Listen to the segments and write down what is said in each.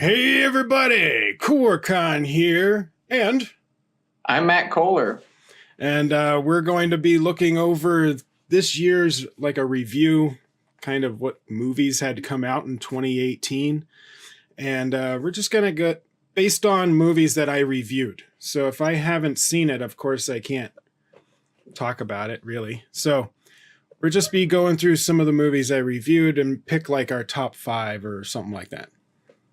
Hey everybody, Koricon here, and I'm Matt Kohler. we're going to be looking over this year's like a review, kind of what movies had come out in 2018, and we're just gonna get based on movies that I reviewed. So if I haven't seen it, of course I can't talk about it really. So we'll just be going through some of the movies I reviewed and pick like our top 5 or something like that.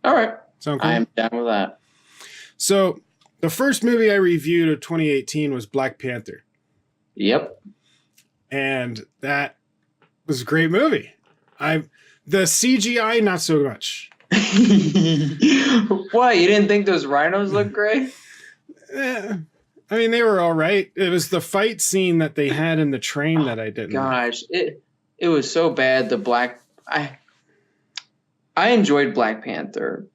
All right. Sound cool? I'm down with that. So the first movie I reviewed of 2018 was Black Panther. Yep. And that was a great movie. The CGI, not so much. What? You didn't think those rhinos looked great? I mean, they were all right. It was the fight scene that they had in the train that I didn't. Gosh, it was so bad. I enjoyed Black Panther.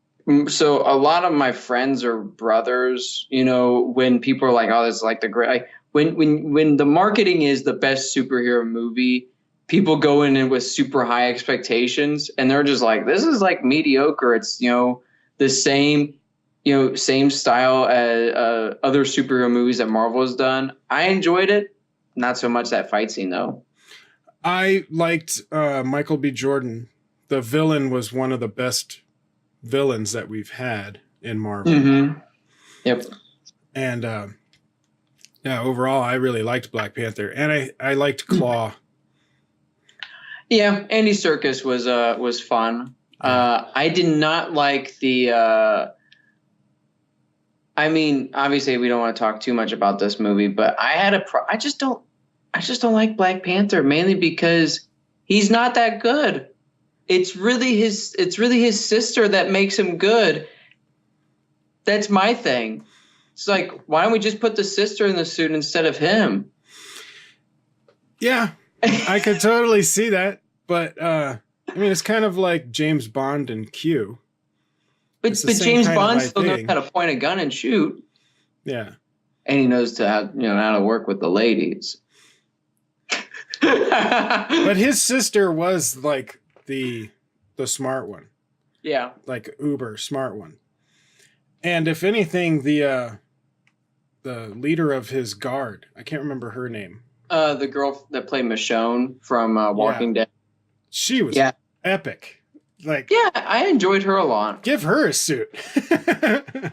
So a lot of my friends or brothers, when people are like, "Oh, this is like the great," when the marketing is the best superhero movie, people go in with super high expectations, and they're just like, "This is like mediocre." It's the same style as other superhero movies that Marvel has done. I enjoyed it, not so much that fight scene though. I liked Michael B. Jordan. The villain was one of the best villains that we've had in Marvel. Mm-hmm. Yep. And overall, I really liked Black Panther, and I liked Claw. Yeah, Andy Serkis was fun. I did not like the. Obviously, we don't want to talk too much about this movie, but I just don't like Black Panther, mainly because he's not that good. It's really his sister that makes him good. That's my thing. It's like, why don't we just put the sister in the suit instead of him? Yeah, I could totally see that. But it's kind of like James Bond and Q. But James Bond still knows how to point a gun and shoot. Yeah, and he knows how to work with the ladies. But his sister was like the smart one. Yeah. Like uber smart one. And if anything, the leader of his guard, I can't remember her name. The girl that played Michonne from Walking Dead. She was epic. Like, yeah, I enjoyed her a lot. Give her a suit.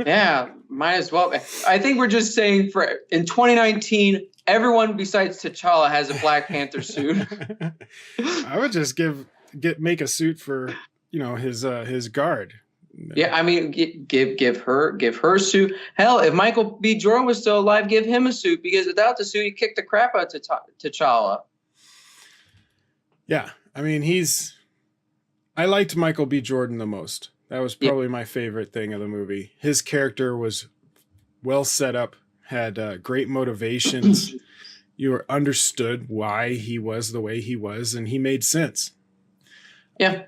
Yeah, might as well. I think we're just saying in 2019, everyone besides T'Challa has a Black Panther suit. I would just make a suit for his guard. Yeah, give her a suit. Hell, if Michael B. Jordan was still alive, give him a suit, because without the suit, he kicked the crap out of T'Challa. Yeah, I liked Michael B. Jordan the most. That was probably my favorite thing of the movie. His character was well set up, had great motivations. You understood why he was the way he was, and he made sense. Yeah.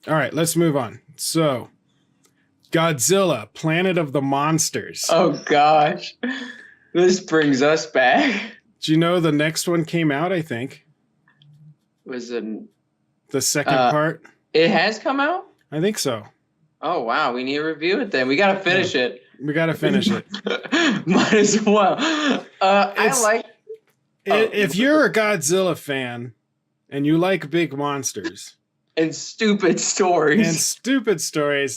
All right, let's move on. So, Godzilla, Planet of the Monsters. Oh, gosh. This brings us back. Do you know the next one came out, I think? Was it the second part? It has come out? I think so. Oh, wow. We need to review it then. We got to finish it. We got to finish it. Might as well. If you're a Godzilla fan and you like big monsters and stupid stories,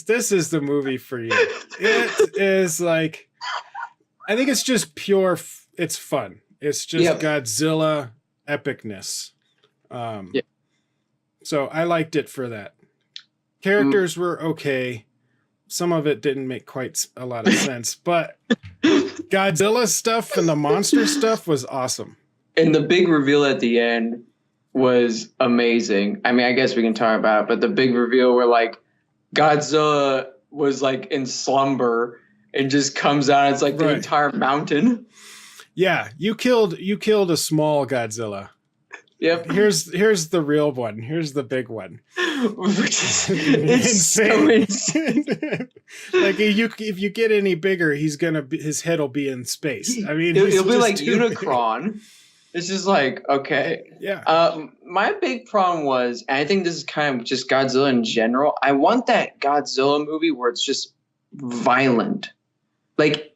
this is the movie for you. It is like, I think it's just pure. It's fun. It's just Godzilla epicness. So I liked it for that. Characters were okay. Some of it didn't make quite a lot of sense, but Godzilla stuff and the monster stuff was awesome. And the big reveal at the end was amazing. I guess we can talk about it, but the big reveal where like Godzilla was like in slumber and just comes out. It's like the entire mountain. Yeah, you killed a small Godzilla. Yep. Here's the real one. Here's the big one. It's so insane. Like if you get any bigger, his head will be in space. It'll be like Unicron. It's just like, okay. Yeah. My big problem was, and I think this is kind of just Godzilla in general. I want that Godzilla movie where it's just violent. Like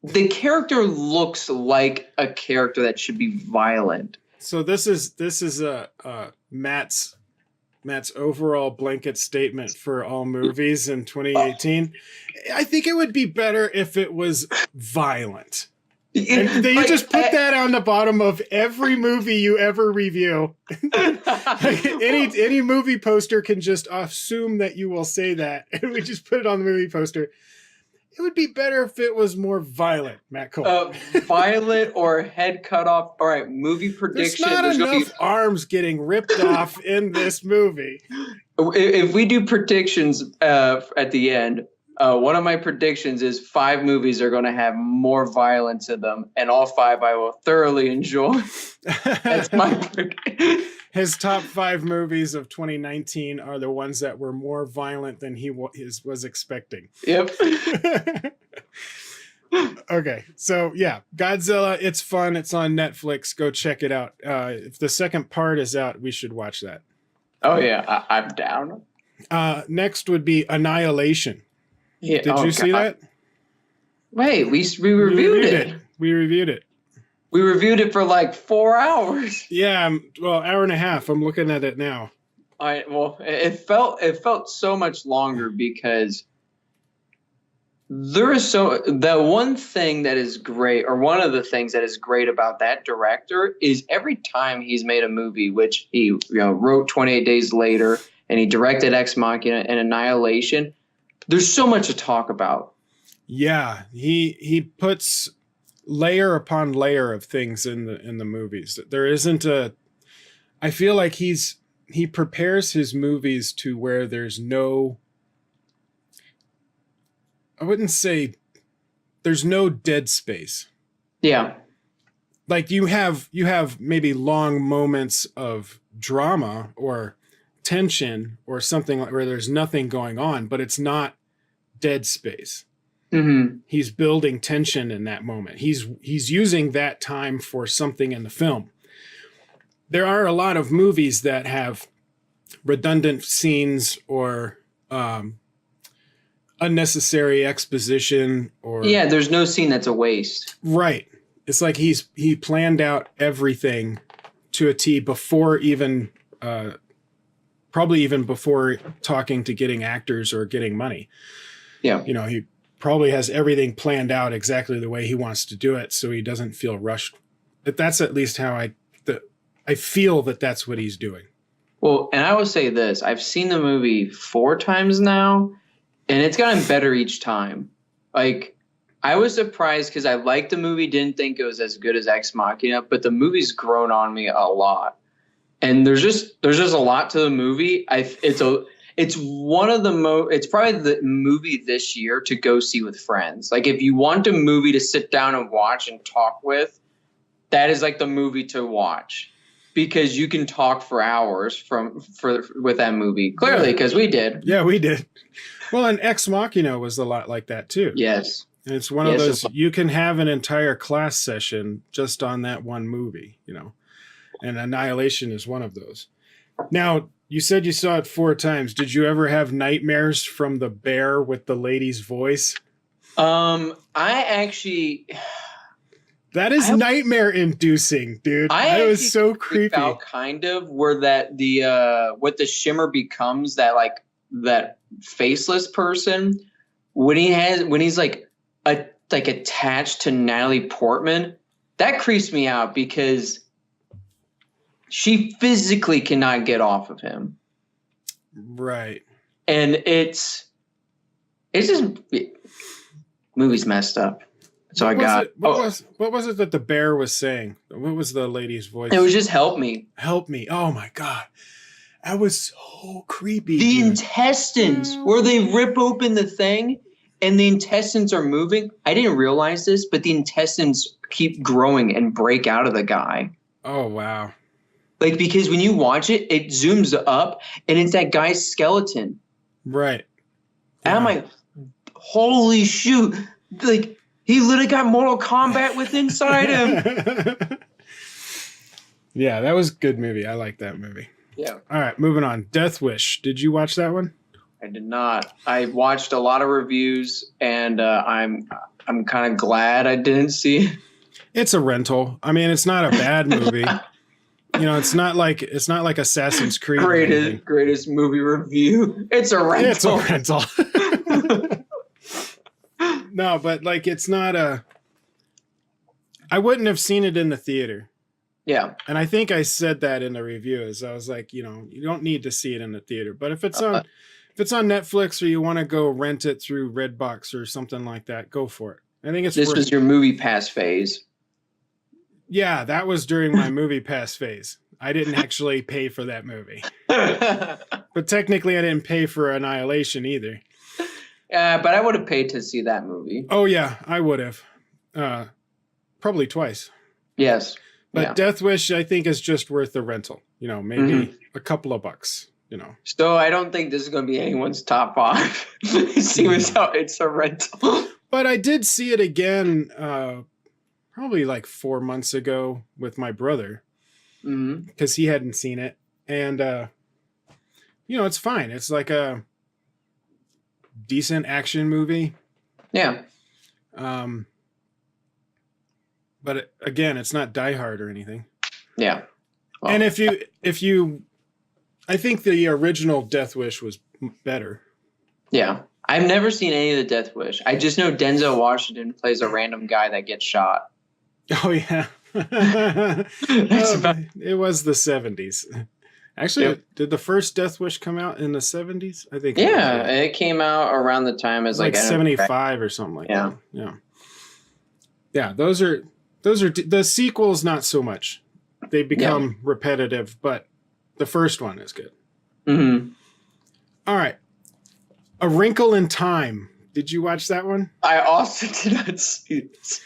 the character looks like a character that should be violent. So this is Matt's overall blanket statement for all movies in 2018. I think it would be better if it was violent. And you just put that on the bottom of every movie you ever review. Like any movie poster can just assume that you will say that, and we just put it on the movie poster. It would be better if it was more violent, Matt Cole. Violent or head cut off. All right, movie prediction. There's not enough arms getting ripped off in this movie. If we do predictions at the end, one of my predictions is 5 movies are going to have more violence in them, and all 5 I will thoroughly enjoy. That's my prediction. His top 5 movies of 2019 are the ones that were more violent than he was expecting. Yep. Okay, so yeah, Godzilla, it's fun. It's on Netflix. Go check it out. If the second part is out, we should watch that. Oh, yeah, I'm down. Next would be Annihilation. Yeah. Did you see that? Wait, we reviewed it. We reviewed it. We reviewed it for like 4 hours. Yeah, well, hour and a half. I'm looking at it now. It felt so much longer because the one thing that is great, or one of the things that is great about that director is every time he's made a movie, which he wrote 28 Days Later and he directed Ex Machina and Annihilation, there's so much to talk about. Yeah, he puts layer upon layer of things in the movies. There isn't I feel like he prepares his movies to where there's no, I wouldn't say there's no dead space. Yeah. Like you have maybe long moments of drama or tension or something like where there's nothing going on, but it's not dead space. Mm-hmm. He's building tension in that moment. He's using that time for something in the film. There are a lot of movies that have redundant scenes or unnecessary exposition, or there's no scene that's a waste. Right. It's like he planned out everything to a T before even probably even before talking to getting actors or getting money. Yeah. He probably has everything planned out exactly the way he wants to do it, so he doesn't feel rushed. But that's at least how I feel that that's what he's doing. Well, and I will say this. I've seen the movie 4 times now, and it's gotten better each time. Like, I was surprised because I liked the movie, didn't think it was as good as Ex Machina, but the movie's grown on me a lot. And there's just a lot to the movie. It's one of it's probably the movie this year to go see with friends. Like, if you want a movie to sit down and watch and talk with, that is like the movie to watch, because you can talk for hours with that movie. Clearly, because we did. Yeah, we did. Well, and Ex Machina was a lot like that too. Yes. And it's one of those, you can have an entire class session just on that one movie, and Annihilation is one of those. Now, you said you saw it 4 times. Did you ever have nightmares from the bear with the lady's voice? I actually... That is nightmare inducing, dude. That was so creepy. Out kind of where that what the shimmer becomes, that faceless person when he's attached to Natalie Portman, that creeps me out because she physically cannot get off of him. Right. And it's just movie's messed up. So what was it that the bear was saying? What was the lady's voice? It was just help me. Help me. Oh my God. That was so creepy. The intestines, where they rip open the thing and the intestines are moving. I didn't realize this, but the intestines keep growing and break out of the guy. Oh, wow. Like, because when you watch it, it zooms up and it's that guy's skeleton. Right. And I'm like, holy shoot. Like, he literally got Mortal Kombat with inside him. Yeah, that was a good movie. I like that movie. Yeah. All right, moving on. Death Wish. Did you watch that one? I did not. I watched a lot of reviews, and I'm kind of glad I didn't see it. It's a rental. I mean, it's not a bad movie. You know, it's not like Assassin's Creed. Greatest movie review. It's a rental. It's a rental. No, but like it's not a. I wouldn't have seen it in the theater. Yeah. And I think I said that in the review. As I was like, you know, you don't need to see it in the theater, but if it's on Netflix or you want to go rent it through Redbox or something like that, go for it. I think this was your movie pass phase. Yeah, that was during my movie pass phase. I didn't actually pay for that movie. But technically I didn't pay for Annihilation either. But I would have paid to see that movie. Oh yeah, I would have. Probably twice. Yes. But yeah. Death Wish I think is just worth the rental. You know, maybe a couple of bucks, you know. So I don't think this is going to be anyone's top 5. Seeing how it's a rental. But I did see it again probably like 4 months ago with my brother because he hadn't seen it. And, you know, it's fine. It's like a decent action movie. Yeah. But again, it's not Die Hard or anything. Yeah. Well, and if you, I think the original Death Wish was better. Yeah. I've never seen any of the Death Wish. I just know Denzel Washington plays a random guy that gets shot. Oh yeah. It was the 70s. Actually, did the first Death Wish come out in the 70s? I think. Yeah, it came out around the time as like 75 or something like that. Yeah. Yeah, those are the sequels not so much. They become repetitive, but the first one is good. All right. A Wrinkle in Time. Did you watch that one? I also did not see this.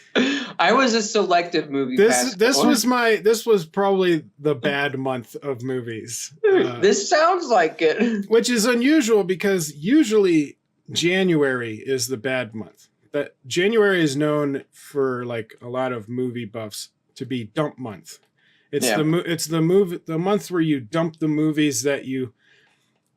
I was a selective movie. This was probably the bad month of movies. This sounds like it, which is unusual because usually January is the bad month. But January is known for like a lot of movie buffs to be dump month. It's the month where you dump the movies that you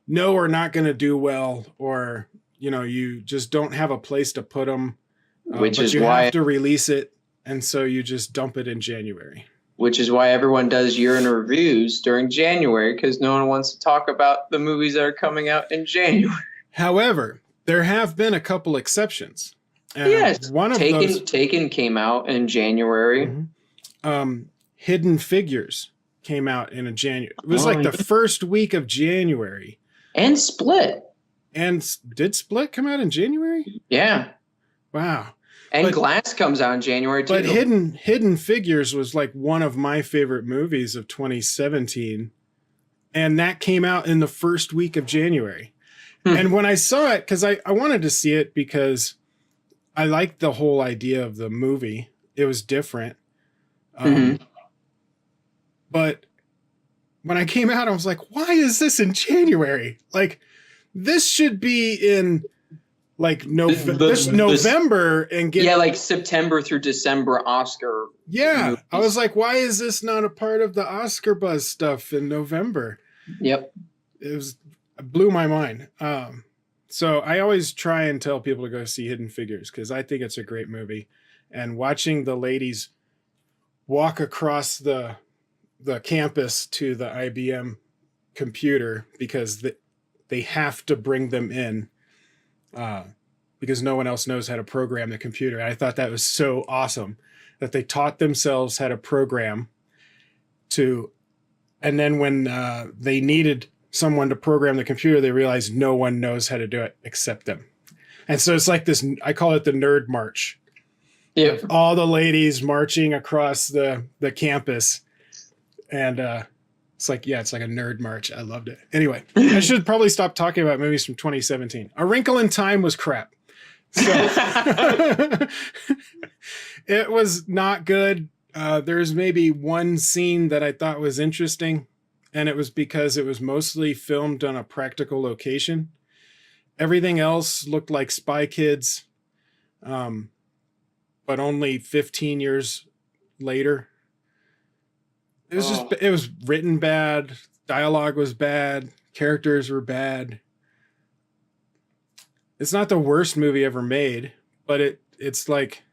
know are not going to do well, or you know, you just don't have a place to put them, which but is you why have to release it, and so you just dump it in January. Which is why everyone does year-end reviews during January, because no one wants to talk about the movies that are coming out in January. However, there have been a couple exceptions. Yes, one of those Taken came out in January. Hidden Figures came out in January. It was like the first week of January. And Split. And did Split come out in January? Yeah. Wow. And Glass comes out in January too. But Hidden Figures was like one of my favorite movies of 2017. And that came out in the first week of January. And when I saw it, because I wanted to see it because I liked the whole idea of the movie. It was different. But when I came out, I was like, why is this in January? Like, this should be in like November and get like September through December Oscar. Yeah, movies. I was like, why is this not a part of the Oscar buzz stuff in November? Yep, it blew my mind. So I always try and tell people to go see Hidden Figures because I think it's a great movie. And watching the ladies walk across the campus to the IBM computer because they have to bring them in because no one else knows how to program the computer. And I thought that was so awesome that they taught themselves how to program and then when they needed someone to program the computer, they realized no one knows how to do it except them. And so it's like this, I call it the nerd march. Yeah. All the ladies marching across the campus. And it's like a nerd march. I loved it. Anyway, I should probably stop talking about movies from 2017. A Wrinkle in Time was crap. So it was not good. There's maybe one scene that I thought was interesting, and it was because it was mostly filmed on a practical location. Everything else looked like Spy Kids, but only 15 years later. It was just, it was written bad. Dialogue was bad. Characters were bad. It's not the worst movie ever made, but it's like,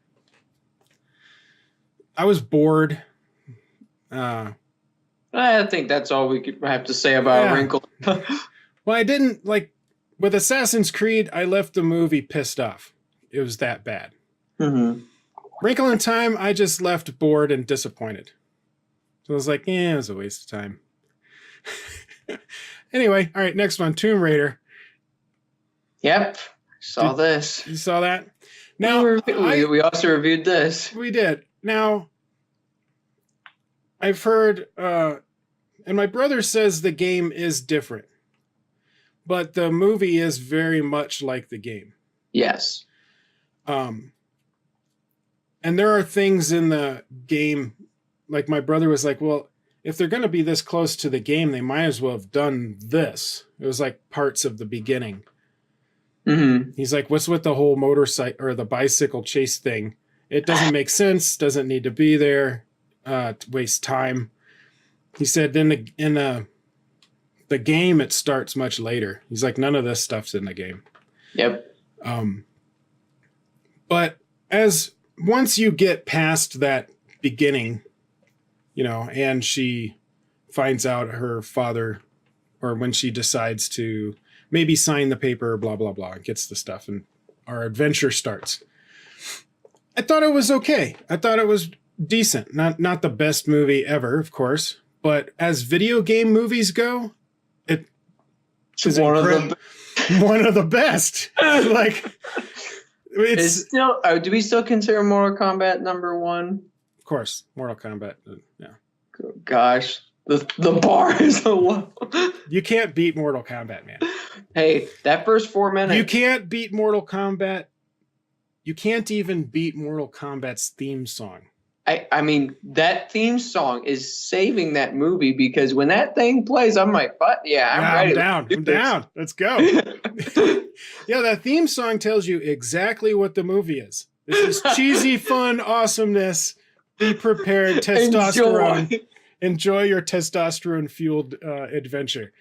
I was bored. I think that's all we could have to say about Wrinkle. Well, I didn't like with Assassin's Creed. I left the movie pissed off. It was that bad. Mm-hmm. Wrinkle in Time, I just left bored and disappointed. So I was like, it was a waste of time. Anyway, all right, next one, Tomb Raider. Yep, saw this. You saw that? Now we also reviewed this. We did. Now, I've heard, and my brother says the game is different, but the movie is very much like the game. Yes. And there are things in the game, like my brother was like, well, if they're going to be this close to the game, they might as well have done this. It was like parts of the beginning. Mm-hmm. He's like, what's with the whole motorcycle or the bicycle chase thing? It doesn't make sense. Doesn't need to be there. To waste time. He said in the game, it starts much later. He's like, none of this stuff's in the game. Yep. But once you get past that beginning, and she finds out her father, or when she decides to maybe sign the paper, blah, blah, blah, gets the stuff, and our adventure starts. I thought it was okay. I thought it was decent. Not the best movie ever, of course, but as video game movies go, it's one of the best. Like, it's still. Do we still consider Mortal Kombat #1? Of course, Mortal Kombat. Yeah. Gosh, the bar is so low. You can't beat Mortal Kombat, man. Hey, that first 4 minutes. You can't beat Mortal Kombat. You can't even beat Mortal Kombat's theme song. I mean, that theme song is saving that movie, because when that thing plays, I'm like, what? Yeah, I'm ready. I'm down. Let's go. Yeah, that theme song tells you exactly what the movie is. This is cheesy, fun, awesomeness. Be prepared, testosterone. Enjoy your testosterone-fueled adventure.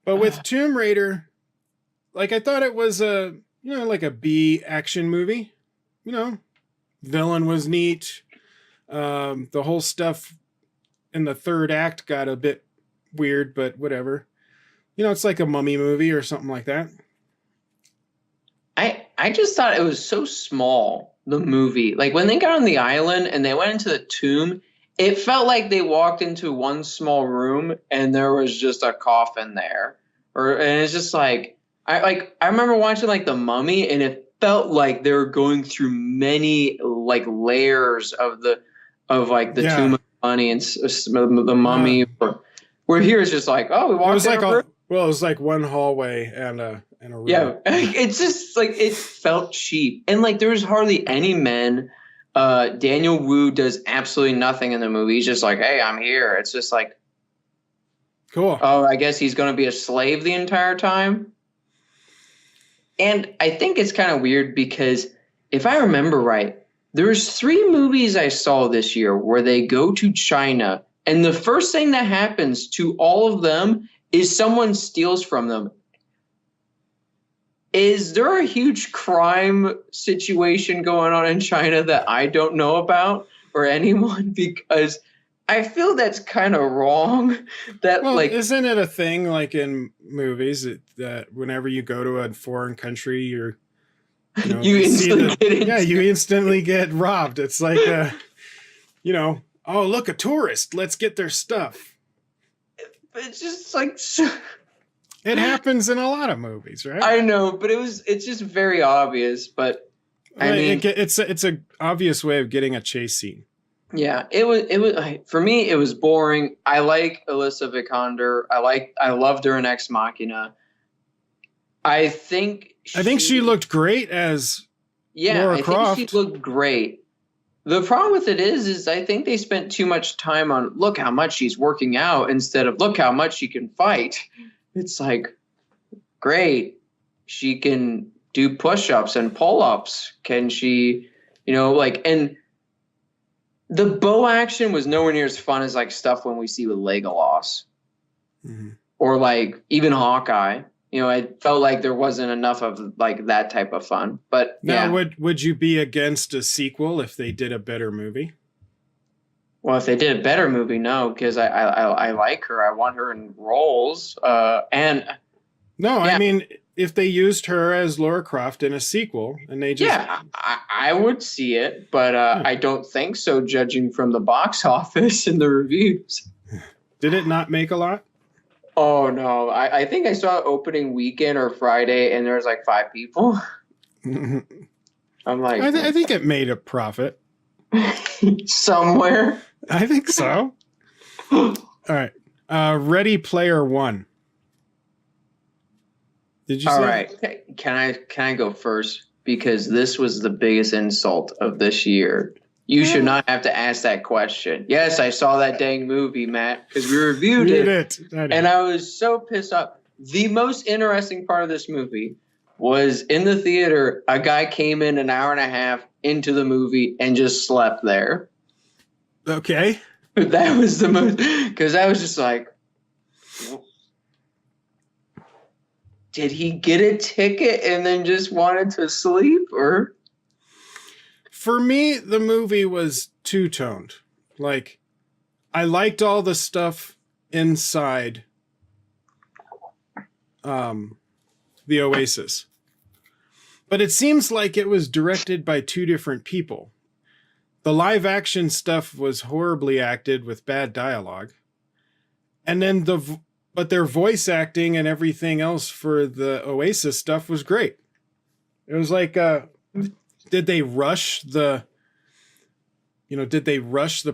But with Tomb Raider, like, I thought it was like a B action movie. Villain was neat. The whole stuff in the third act got a bit weird, but whatever. It's like a mummy movie or something like that. I just thought it was so small, the movie. Like, when they got on the island and they went into the tomb, it felt like they walked into one small room and there was just a coffin there. And it's just like, I remember watching like The Mummy, and it felt like they were going through many like layers of the Tomb of Money and the Mummy. Where here it's just like, oh, we walked. It was like one hallway and a room. Yeah, it's just like, it felt cheap, and like there was hardly any men. Daniel Wu does absolutely nothing in the movie. He's just like, hey, I'm here. It's just like, cool. Oh, I guess he's going to be a slave the entire time. And I think it's kind of weird because if I remember right, there's 3 movies I saw this year where they go to China, and the first thing that happens to all of them is someone steals from them. Is there a huge crime situation going on in China that I don't know about, or anyone? Because I feel that's kind of wrong. Isn't it a thing like in movies that whenever you go to a foreign country, you instantly get robbed. It's like, oh, look, a tourist. Let's get their stuff. It's just like, it happens in a lot of movies, right? I know, but it's just very obvious. But I mean, it's a obvious way of getting a chase scene. Yeah, it was for me. It was boring. I like Alyssa Vikander. I loved her in Ex Machina. I think she looked great as Lara Croft. Think she looked great. The problem with it is I think they spent too much time on look how much she's working out instead of look how much she can fight. It's like, great, she can do push-ups and pull-ups. Can she, and The bow action was nowhere near as fun as like stuff when we see with Legolas or like even Hawkeye. You know, I felt like there wasn't enough of like that type of fun. But now, would you be against a sequel if they did a better movie? Well, if they did a better movie, no, because I like her. I want her in roles. And no, I mean, if they used her as Lara Croft in a sequel and they just I would see it, but I don't think so. Judging from the box office and the reviews, did it not make a lot? Oh no, I think I saw it opening weekend or Friday, and there was like 5 people. I'm like, I think it made a profit somewhere. I think so. All right, Ready Player One. Did you? All say right, that? can I go first because this was the biggest insult of this year. You should not have to ask that question. Yes, I saw that dang movie, Matt, because we reviewed it. And I was so pissed off. The most interesting part of this movie was in the theater, a guy came in an hour and a half into the movie and just slept there. Okay. That was the most, because I was just like, did he get a ticket and then just wanted to sleep or? For me, the movie was two-toned. Like, I liked all the stuff inside the Oasis. But it seems like it was directed by 2 different people. The live-action stuff was horribly acted with bad dialogue. And then but their voice acting and everything else for the Oasis stuff was great. It was like... Did they rush the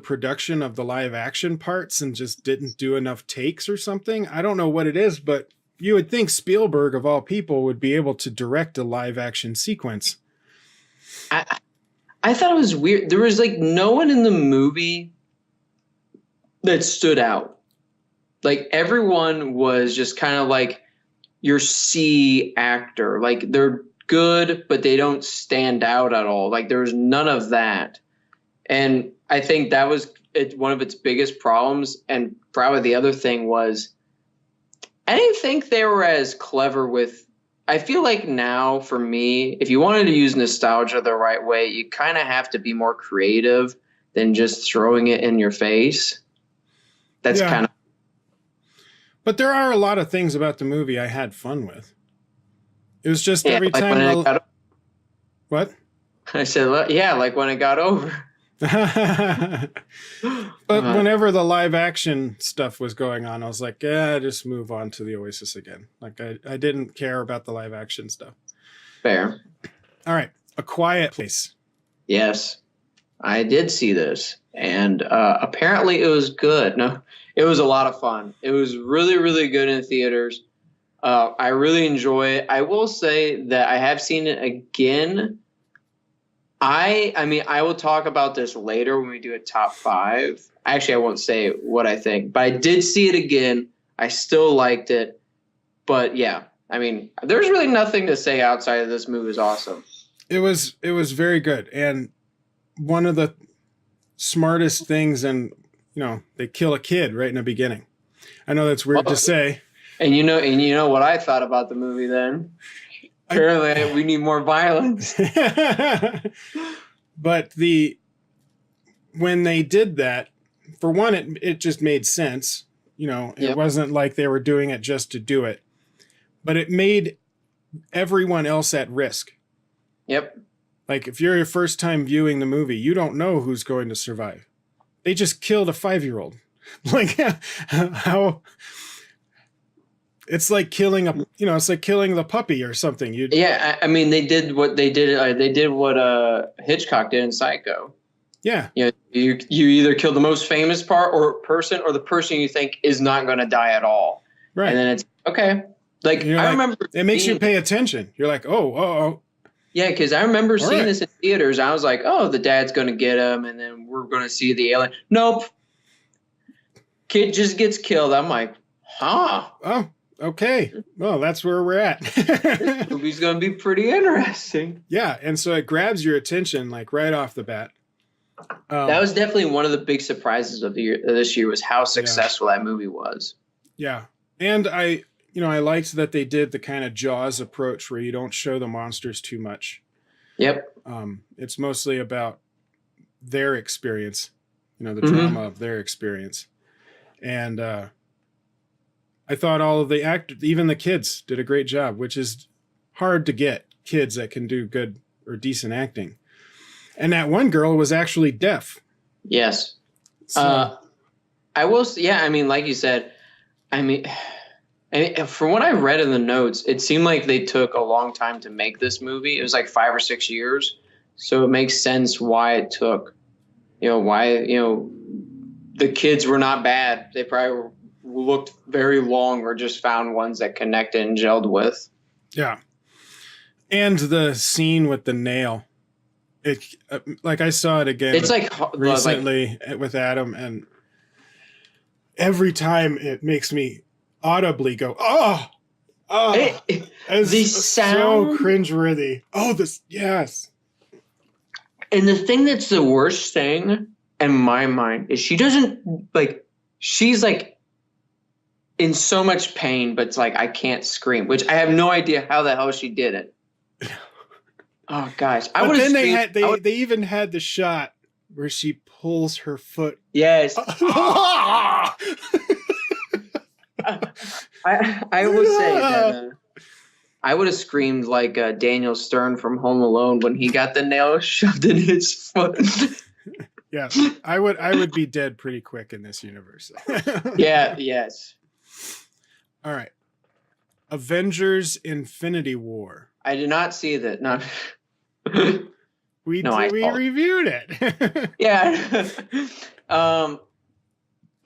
production of the live action parts and just didn't do enough takes or something? I don't know what it is, but you would think Spielberg of all people would be able to direct a live action sequence. I thought it was weird. There was like no one in the movie that stood out. Like everyone was just kind of like your C actor. Like they're good, but they don't stand out at all. Like there was none of that. And I think that was one of its biggest problems. And probably the other thing was I didn't think they were as clever with, I feel like now for me, if you wanted to use nostalgia the right way, you kind of have to be more creative than just throwing it in your face. That's kind of. But there are a lot of things about the movie I had fun with. It was just every like time. What? I said, yeah, like when it got over. But whenever the live action stuff was going on, I was like, yeah, just move on to the Oasis again. Like I didn't care about the live action stuff. Fair. All right. A Quiet Place. Yes, I did see this. And apparently it was good. No, it was a lot of fun. It was really, really good in theaters. I really enjoy it. I will say that I have seen it again. I mean, I will talk about this later when we do a top 5. Actually, I won't say what I think, but I did see it again. I still liked it. But yeah, I mean, there's really nothing to say outside of this movie is awesome. It was very good. And one of the smartest things, and they kill a kid right in the beginning. I know that's weird to say. And you know what I thought about the movie then? Apparently, we need more violence. But when they did that, for one, it just made sense. It wasn't like they were doing it just to do it, but it made everyone else at risk. Yep. Like if you're your first time viewing the movie, you don't know who's going to survive. They just killed a 5-year-old. Like how. It's like killing it's like killing the puppy or something. I mean, they did what they did. They did what Hitchcock did in Psycho. Yeah. You either kill the most famous person or the person you think is not going to die at all. Right. And then it's okay. Like I remember, it makes you pay attention. You're like, oh. Yeah, because I remember seeing this in theaters. I was like, oh, the dad's going to get him, and then we're going to see the alien. Nope. Kid just gets killed. I'm like, huh. Oh. Okay, well, that's where we're at. This movie's going to be pretty interesting. Yeah, and so it grabs your attention like right off the bat. That was definitely one of the big surprises of this year was how successful that movie was. Yeah. And I liked that they did the kind of Jaws approach where you don't show the monsters too much. Yep. It's mostly about their experience, the drama of their experience. And I thought all of the actors, even the kids, did a great job, which is hard to get kids that can do good or decent acting. And that one girl was actually deaf. Yes. So, I will. Yeah. I mean, like you said, I mean, from what I read in the notes, it seemed like they took a long time to make this movie. It was like 5 or 6 years. So it makes sense why it took, the kids were not bad. They probably looked very long or just found ones that connected and gelled with. Yeah. And the scene with the nail, like I saw it again. It's recently with Adam, and every time it makes me audibly go, the sound, so cringeworthy. Yes. And the thing that's the worst thing in my mind is she doesn't she's like in so much pain, but it's like I can't scream, which I have no idea how the hell she did it. Oh gosh, but then they even had the shot where she pulls her foot. Yes. I will say that I would have screamed like Daniel Stern from Home Alone when he got the nail shoved in his foot. Yeah, I would be dead pretty quick in this universe. Yeah. Yes. All right. Avengers: Infinity War. I did not see that. No. We reviewed it. Yeah.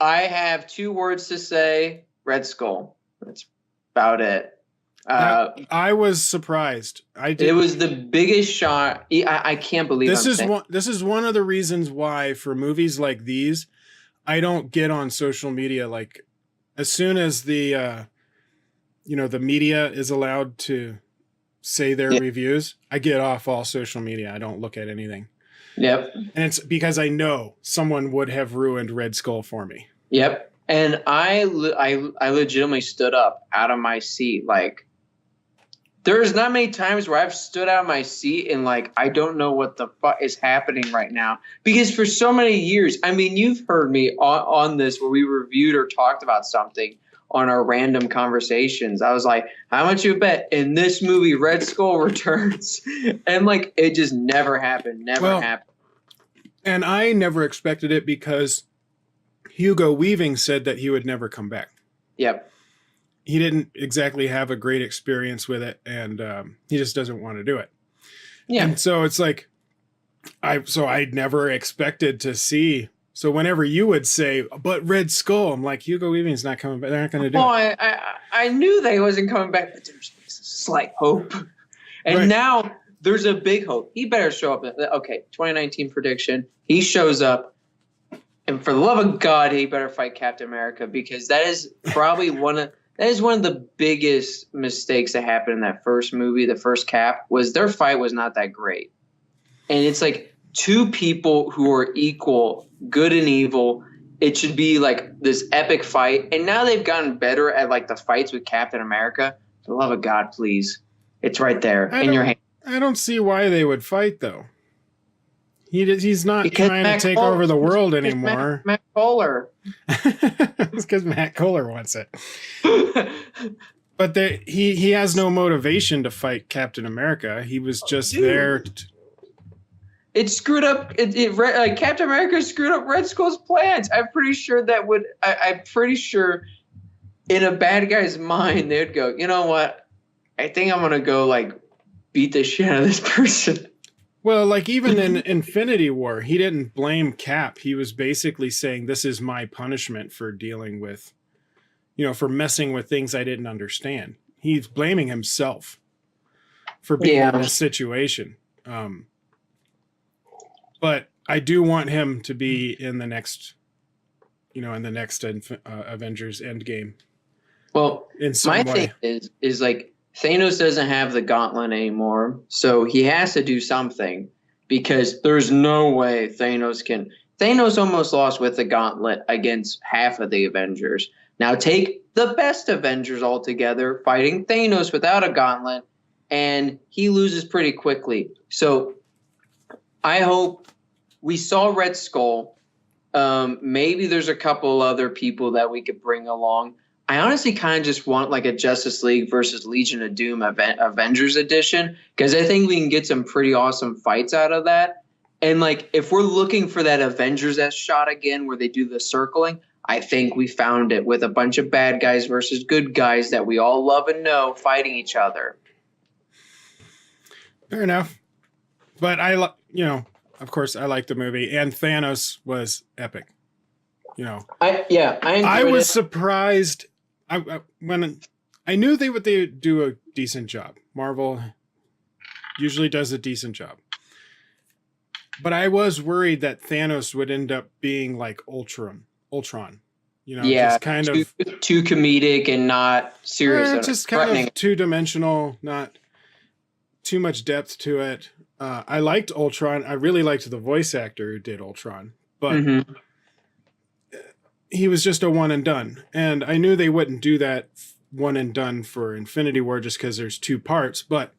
I have 2 words to say. Red Skull. That's about it. I was surprised. It was the biggest shot. I can't believe this is one of the reasons why for movies like these, I don't get on social media. Like as soon as the the media is allowed to say their reviews, I get off all social media. I don't look at anything. Yep. And it's because I know someone would have ruined Red Skull for me. Yep. And I legitimately stood up out of my seat. Like, there's not many times where I've stood out of my seat and like, I don't know what the fuck is happening right now. Because for so many years, I mean, you've heard me on this where we reviewed or talked about something on our random conversations. I was like, how much you bet in this movie Red Skull returns? And like, it just never happened. Never happened. And I never expected it because Hugo Weaving said that he would never come back. Yep. He didn't exactly have a great experience with it, and he just doesn't want to do it. Yeah. And so it's like, I'd never expected to see. So whenever you would say, but Red Skull, I'm like, Hugo Weaving's not coming back. They're not going to do it. I knew they wasn't coming back, but there's a slight hope. And now there's a big hope. He better show up. Okay, 2019 prediction. He shows up. And for the love of God, he better fight Captain America, because that is probably one of the biggest mistakes that happened in that first movie, the first Cap, was their fight was not that great. And it's like 2 people who are equal, good and evil. It should be like this epic fight. And now they've gotten better at like the fights with Captain America. For the love of God, please. It's right there in your hand. I don't see why they would fight, though. He's not trying to take over the world anymore. Matt Kohler. It's because Matt Kohler wants it. But he has no motivation to fight Captain America. He was just there. It screwed up. Captain America screwed up Red Skull's plans. I'm pretty sure I'm pretty sure in a bad guy's mind, they'd go, you know what? I think I'm going to go like beat the shit out of this person. Well, like even in Infinity War, he didn't blame Cap. He was basically saying, this is my punishment for dealing with, for messing with things I didn't understand. He's blaming himself for being in this situation. But I do want him to be in the next, Avengers Endgame. Well, my thing is like, Thanos doesn't have the gauntlet anymore, so he has to do something. because there's no way Thanos can. Thanos almost lost with the gauntlet against half of the Avengers. Now take the best Avengers all together fighting Thanos without a gauntlet, and he loses pretty quickly. So I hope we saw Red Skull. Maybe there's a couple other people that we could bring along. I honestly kind of just want like a Justice League versus Legion of Doom Avengers edition, because I think we can get some pretty awesome fights out of that. And like if we're looking for that Avengers S shot again where they do the circling, I think we found it with a bunch of bad guys versus good guys that we all love and know fighting each other. Fair enough. But of course I liked the movie, and Thanos was epic. I was surprised when I knew they would do a decent job. Marvel usually does a decent job. But I was worried that Thanos would end up being like Ultron. Just kind of too comedic and not serious. Just kind of two-dimensional, not too much depth to it. I liked Ultron. I really liked the voice actor who did Ultron, but he was just a one and done. And I knew they wouldn't do that one and done for Infinity War just because there's two parts, but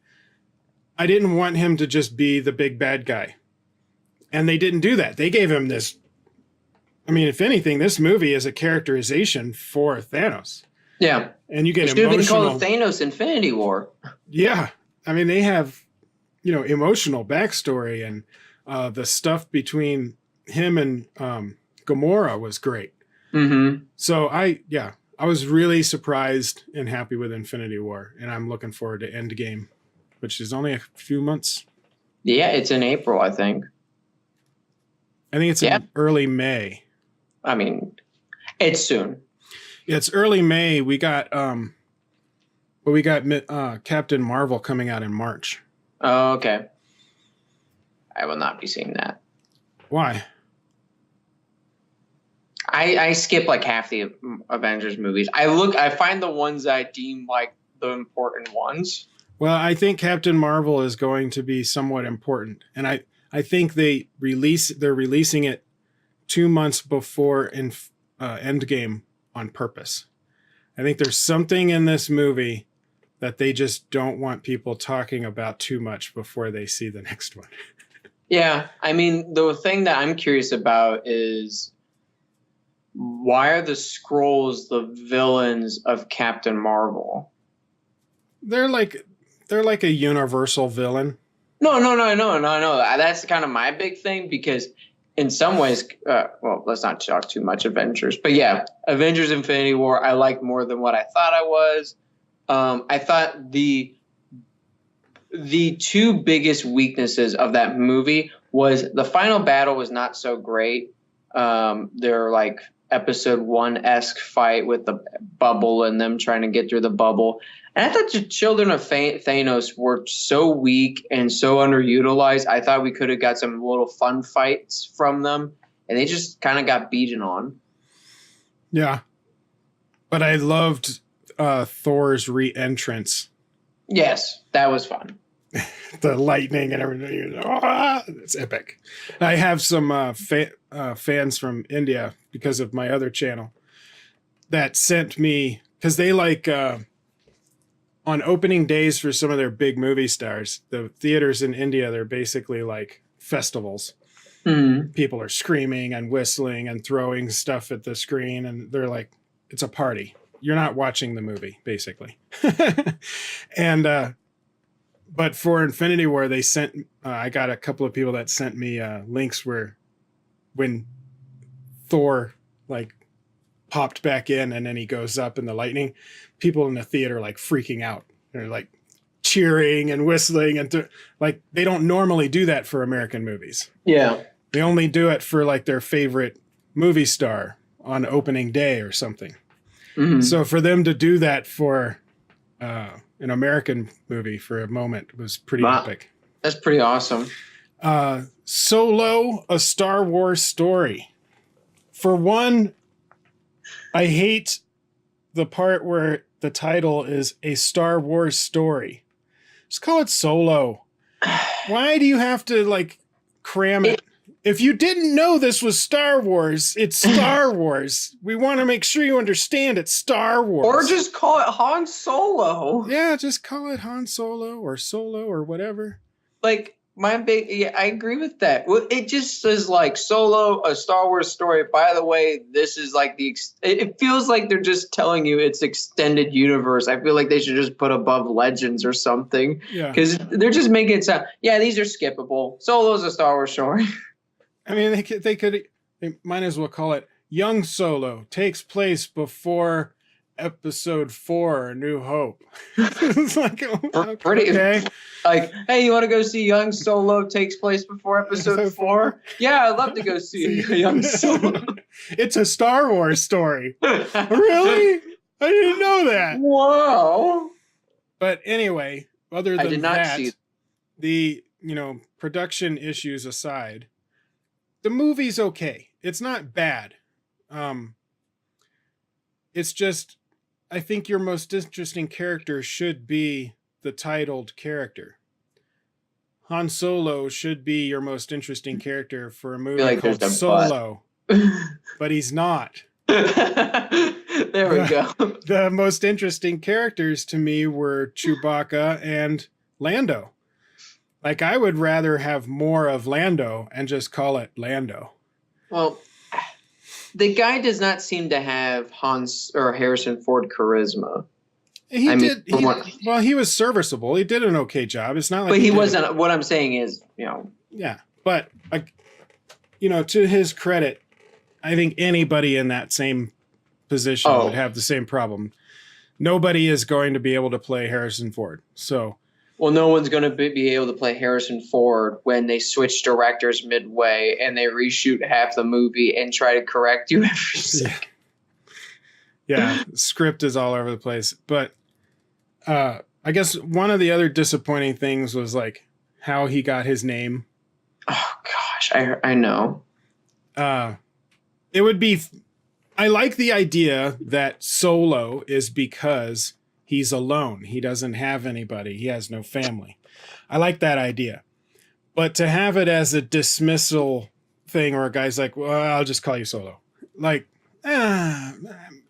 I didn't want him to just be the big bad guy. And they didn't do that. They gave him this. I mean, if anything, this movie is a characterization for Thanos. Yeah. And you get emotional. It should have been called Thanos Infinity War. Yeah. I mean, they have, emotional backstory, and the stuff between him and Gamora was great. Mm-hmm. So I was really surprised and happy with Infinity War, and I'm looking forward to Endgame, which is only a few months. Yeah, it's in April, I think. I think it's in early May. I mean, it's soon. Yeah, it's early May. We got Captain Marvel coming out in March. Oh, okay. I will not be seeing that. Why? I skip like half the Avengers movies. I find the ones I deem like the important ones. Well, I think Captain Marvel is going to be somewhat important, and I think they're releasing it 2 months before Endgame on purpose. I think there's something in this movie that they just don't want people talking about too much before they see the next one. Yeah, I mean, the thing that I'm curious about is why are the Skrulls the villains of Captain Marvel? They're like a universal villain. No. That's kind of my big thing, because in some ways, let's not talk too much Avengers, but yeah, Avengers Infinity War I liked more than what I thought I was. I thought the two biggest weaknesses of that movie was the final battle was not so great. They're like episode 1-esque fight with the bubble and them trying to get through the bubble. And I thought the children of Thanos were so weak and so underutilized. I thought we could have got some little fun fights from them, and they just kind of got beaten on. Yeah. But I loved Thor's re-entrance. Yes, that was fun. The lightning and everything. It's epic. I have some fans from India, because of my other channel, that sent me, because they like on opening days for some of their big movie stars, the theaters in India, they're basically like festivals. Mm-hmm. People are screaming and whistling and throwing stuff at the screen, and they're like, it's a party. You're not watching the movie, basically. And but for Infinity War, they sent I got a couple of people that sent me links where when Thor like popped back in and then he goes up in the lightning, people in the theater like freaking out. They're like cheering and whistling, and like they don't normally do that for American movies. Yeah, they only do it for like their favorite movie star on opening day or something. Mm-hmm. So for them to do that for an American movie for a moment was pretty epic. That's pretty awesome. Solo, a Star Wars story. For one, I hate the part where the title is a Star Wars story. Just call it Solo. Why do you have to like cram it. If you didn't know this was Star Wars, it's Star Wars. We want to make sure you understand it's Star Wars. Or just call it Han Solo. Yeah, just call it Han Solo or whatever. Like, I agree with that. Well, it just says like Solo, a Star Wars story. By the way, this is like it feels like they're just telling you it's extended universe. I feel like they should just put above Legends or something. Yeah. Because they're just making it sound, yeah, these are skippable. Solo's a Star Wars story. I mean, they might as well call it Young Solo, takes place before Episode 4, A New Hope. It's like, okay. Like, hey, you want to go see Young Solo, takes place before Episode 4? Yeah, I'd love to go see Young Solo. It's a Star Wars story. Really? I didn't know that. Wow. But anyway, other than that, see the production issues aside, the movie's okay. It's not bad. It's just, I think your most interesting character should be the titled character. Han Solo should be your most interesting character for a movie called Solo. But he's not. There we go. The most interesting characters to me were Chewbacca and Lando. Like, I would rather have more of Lando and just call it Lando. Well, the guy does not seem to have Harrison Ford charisma. He was serviceable. He did an okay job. It's not like, but he wasn't. What I'm saying is, yeah. But to his credit, I think anybody in that same position would have the same problem. Nobody is going to be able to play Harrison Ford. So. Well, no one's going to be able to play Harrison Ford when they switch directors midway and they reshoot half the movie and try to correct you every second. Yeah, script is all over the place. But I guess one of the other disappointing things was like how he got his name. Oh, gosh, I know. It would be... I like the idea that Solo is because... he's alone. He doesn't have anybody. He has no family. I like that idea. But to have it as a dismissal thing where a guy's like, well, I'll just call you Solo. Like,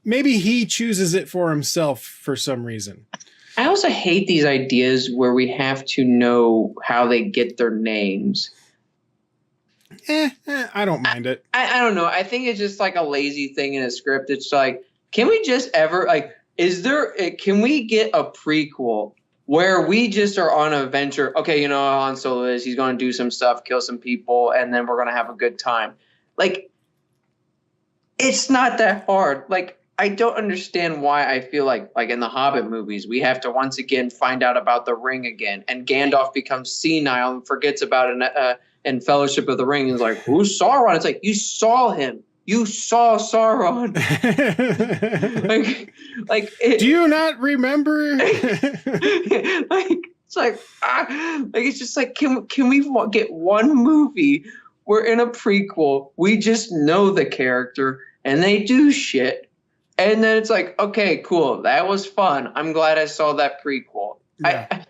maybe he chooses it for himself for some reason. I also hate these ideas where we have to know how they get their names. I don't mind it. I don't know. I think it's just like a lazy thing in a script. It's like, can we just ever can we get a prequel where we just are on a venture? Okay, you know how Han Solo is. He's going to do some stuff, kill some people, and then we're going to have a good time. Like, it's not that hard. Like, I don't understand why I feel like in the Hobbit movies, we have to once again find out about the ring again. And Gandalf becomes senile and forgets about it in Fellowship of the Ring. He's like, who's Sauron? It's like, you saw him. You saw Sauron. Do you not remember? It's just like, can we get one movie where in a prequel we just know the character and they do shit, and then it's like, okay, cool, that was fun. I'm glad I saw that prequel. Yeah.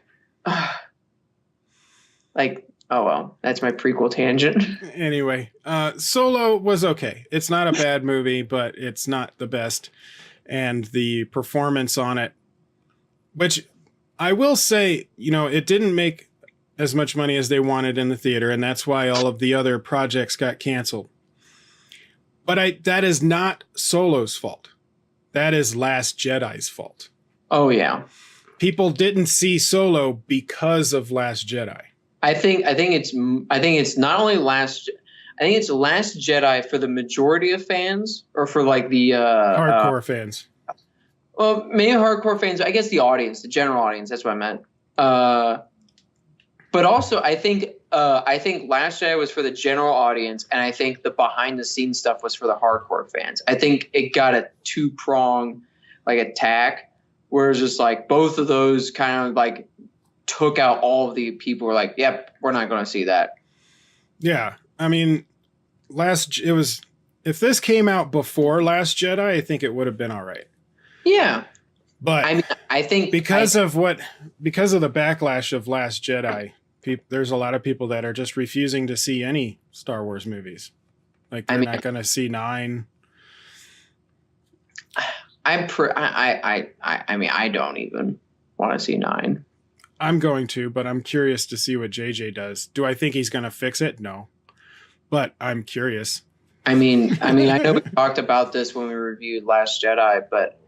Oh, well, that's my prequel tangent. Anyway, Solo was okay. It's not a bad movie, but it's not the best. And the performance on it, which I will say, it didn't make as much money as they wanted in the theater, and that's why all of the other projects got canceled. But that is not Solo's fault. That is Last Jedi's fault. Oh, yeah. People didn't see Solo because of Last Jedi. I think it's not only Last Jedi for the majority of fans, or for like the hardcore fans. Well, maybe hardcore fans. I guess the audience, the general audience. That's what I meant. But also, I think Last Jedi was for the general audience, and I think the behind the scenes stuff was for the hardcore fans. I think it got a two-pronged attack, where it's just like both of those kind of like took out all of the people who were like, yep, we're not going to see that. Yeah. I mean, if this came out before Last Jedi, I think it would have been all right. Yeah. But I think because of the backlash of Last Jedi, there's a lot of people that are just refusing to see any Star Wars movies. Like they're not going to see 9. I mean, I don't even want to see 9. I'm going to, but I'm curious to see what JJ does. Do I think he's going to fix it? No, but I'm curious. I mean, I know we talked about this when we reviewed Last Jedi, but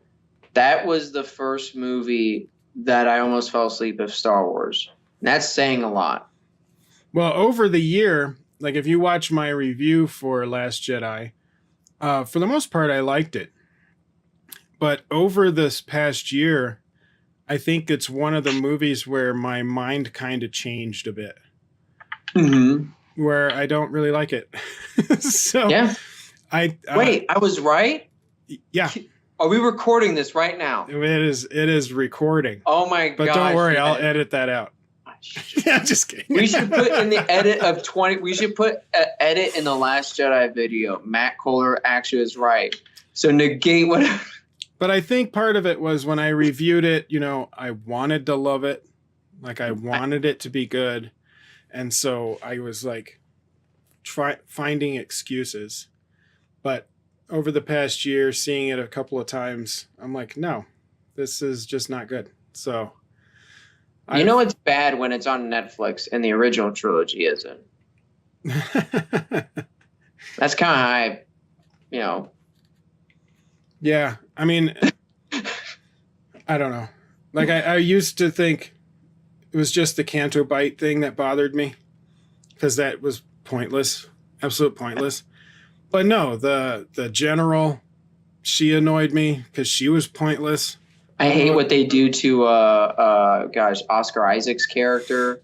that was the first movie that I almost fell asleep of Star Wars. And that's saying a lot. Well, over the year, like if you watch my review for Last Jedi, for the most part, I liked it. But over this past year, I think it's one of the movies where my mind kind of changed a bit. Mm-hmm. Where I don't really like it. So yeah. Wait, I was right? Yeah. Are we recording this right now? It is recording. Oh my god. But don't worry, I'll edit that out. Yeah, just kidding. We should put in the edit of 20. We should put an edit in the Last Jedi video. Matt Kohler actually is right. So negate whatever. But I think part of it was when I reviewed it, you know, I wanted to love it. Like I wanted it to be good. And so I was like finding excuses. But over the past year, seeing it a couple of times, I'm like, no, this is just not good. So you know it's bad when it's on Netflix and the original trilogy isn't. That's kind of how you know. Yeah, I mean, I don't know. Like I used to think it was just the Canto Bite thing that bothered me because that was pointless, absolute pointless. But no, the general, she annoyed me because she was pointless. I hate what they do to Oscar Isaac's character.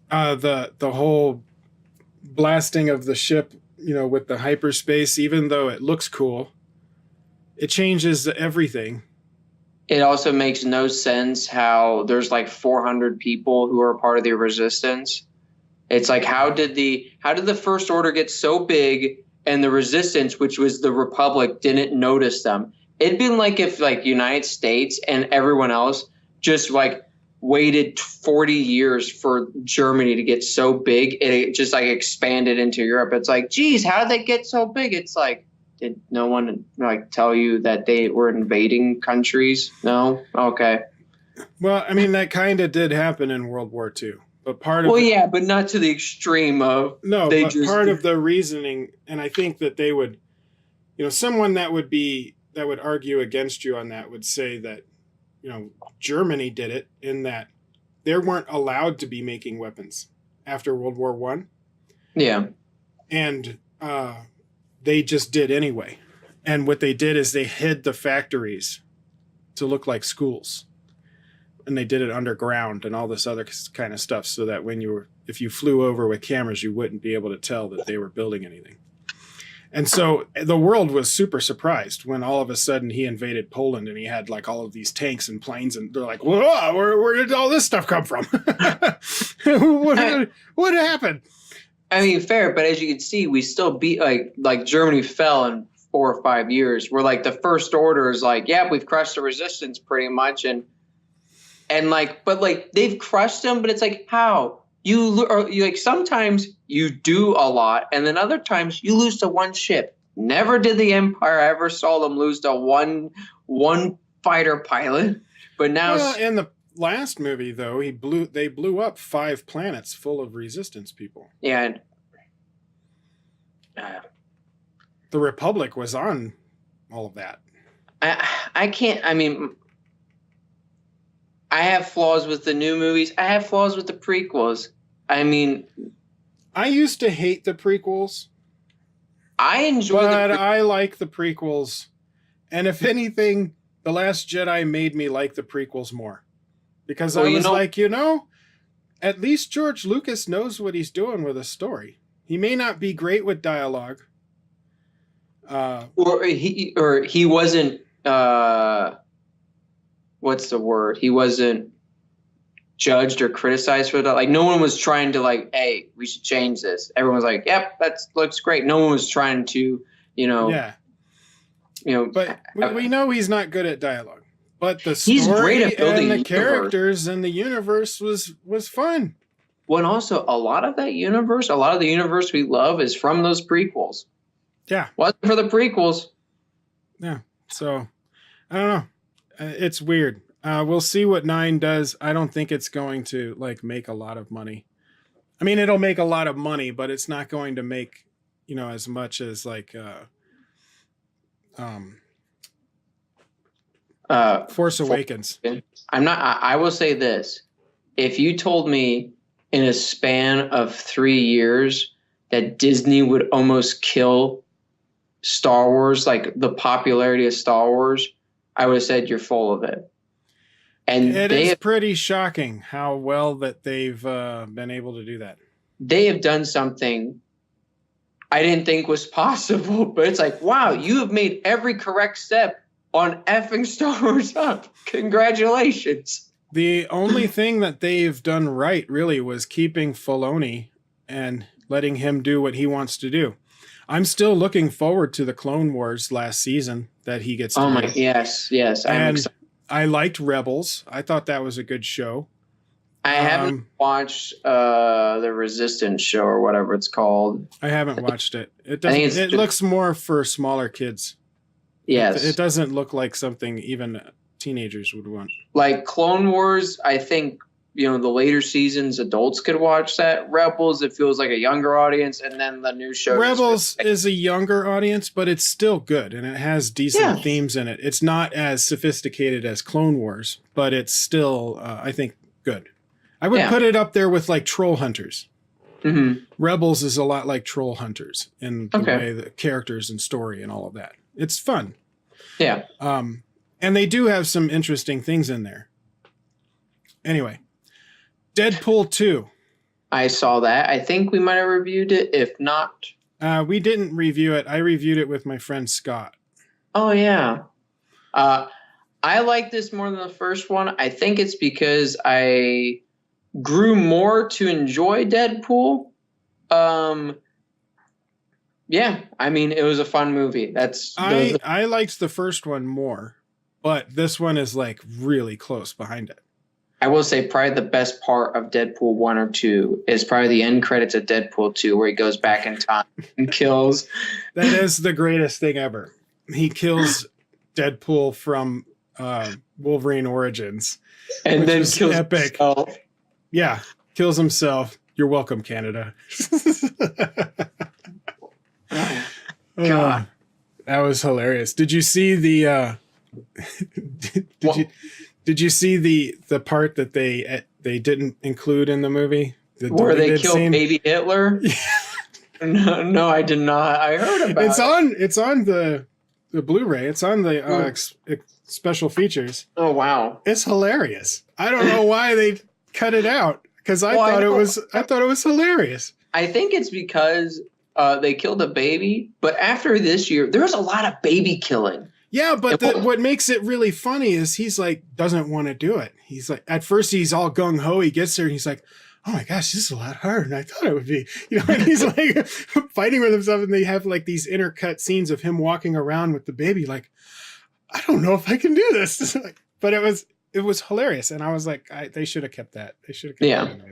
The whole blasting of the ship, you know, with the hyperspace, even though it looks cool, it changes everything. It also makes no sense how there's like 400 people who are part of the resistance. It's like how did the First Order get so big and the resistance, which was the Republic, didn't notice them? It'd been like if like United States and everyone else just like waited 40 years for Germany to get so big and it just like expanded into Europe. It's like, geez, how did they get so big? It's like, did no one like tell you that they were invading countries? No? Okay. Well, I mean, that kind of did happen in World War II. But part of yeah, but not to the extreme of part of the reasoning, and I think that they would, you know, someone that would argue against you on that would say that, you know, Germany did it in that they weren't allowed to be making weapons after World War I. Yeah. And they just did anyway. And what they did is they hid the factories to look like schools. And they did it underground and all this other kind of stuff so that if you flew over with cameras, you wouldn't be able to tell that they were building anything. And so the world was super surprised when all of a sudden he invaded Poland and he had like all of these tanks and planes and they're like, whoa, where did all this stuff come from? What happened? I mean, fair, but as you can see, we still beat like Germany fell in 4 or 5 years. We're like the First Order is like, yeah, we've crushed the resistance pretty much. And like, but like they've crushed them, but it's like, how? You like sometimes you do a lot, and then other times you lose to one ship. Never did the Empire ever saw them lose to one fighter pilot. But now, in the last movie, though, they blew up 5 planets full of resistance people. Yeah. The Republic was on all of that. I can't. I mean, I have flaws with the new movies. I have flaws with the prequels. I mean, I used to hate the prequels. I enjoy but I like the prequels. And if anything, The Last Jedi made me like the prequels more. Because I was like, at least George Lucas knows what he's doing with a story. He may not be great with dialogue. Or he wasn't, what's the word? He wasn't judged or criticized for that. Like no one was trying to like, hey, we should change this. Everyone was like, yep, that looks great. No one was trying to, But we know he's not good at dialogue. But the story he's great at building and the characters and the universe was fun. when also a lot of that universe, a lot of the universe we love is from those prequels. Yeah. Wasn't for the prequels. Yeah. So I don't know. It's weird. We'll see what 9 does. I don't think it's going to like make a lot of money. I mean, it'll make a lot of money, but it's not going to make, as much as like Force Awakens. I will say this. If you told me in a span of 3 years that Disney would almost kill Star Wars, like the popularity of Star Wars, I would have said you're full of it. And it is pretty shocking how well that they've been able to do that. They have done something I didn't think was possible, but it's like, wow, you have made every correct step on effing Star Wars up. Congratulations. The only thing that they've done right, really, was keeping Filoni and letting him do what he wants to do. I'm still looking forward to the Clone Wars last season that he gets to do. Oh my, yes. I liked Rebels. I thought that was a good show. I haven't watched the Resistance show or whatever it's called. I haven't watched it. It looks more for smaller kids. Yes. It doesn't look like something even teenagers would want. Like Clone Wars, I think, the later seasons, adults could watch that. Rebels, it feels like a younger audience, and then the new show. Rebels is a younger audience, but it's still good, and it has decent themes in it. It's not as sophisticated as Clone Wars, but it's still, I think, good. I would put it up there with like Troll Hunters. Mm-hmm. Rebels is a lot like Troll Hunters in the way the characters and story and all of that. It's fun. Yeah. And they do have some interesting things in there. Anyway, Deadpool 2. I saw that. I think we might have reviewed it. If not, we didn't review it. I reviewed it with my friend Scott. Oh yeah. I like this more than the first one. I think it's because I grew more to enjoy Deadpool. Yeah, I mean, it was a fun movie. I liked the first one more, but this one is like really close behind it. I will say probably the best part of Deadpool 1 or 2 is probably the end credits of Deadpool 2 where he goes back in time and kills. That is the greatest thing ever. He kills Deadpool from Wolverine Origins. And then kills himself. Yeah, kills himself. You're welcome, Canada. God. That was hilarious. Did you see the Did you see the part that they didn't include in the movie? Where they killed baby Hitler? No, I did not. I heard about it. It's on the Blu-ray. It's on the special features. Oh wow. It's hilarious. I don't know why they cut it out because I thought it was hilarious. I think it's because they killed a baby, but after this year, there was a lot of baby killing. Yeah, but what makes it really funny is he's like, doesn't want to do it. He's like, at first he's all gung-ho. He gets there and he's like, oh my gosh, this is a lot harder than I thought it would be. And he's like fighting with himself, and they have like these intercut scenes of him walking around with the baby like, I don't know if I can do this. But it was hilarious. And I was like, they should have kept that. They should have kept that in the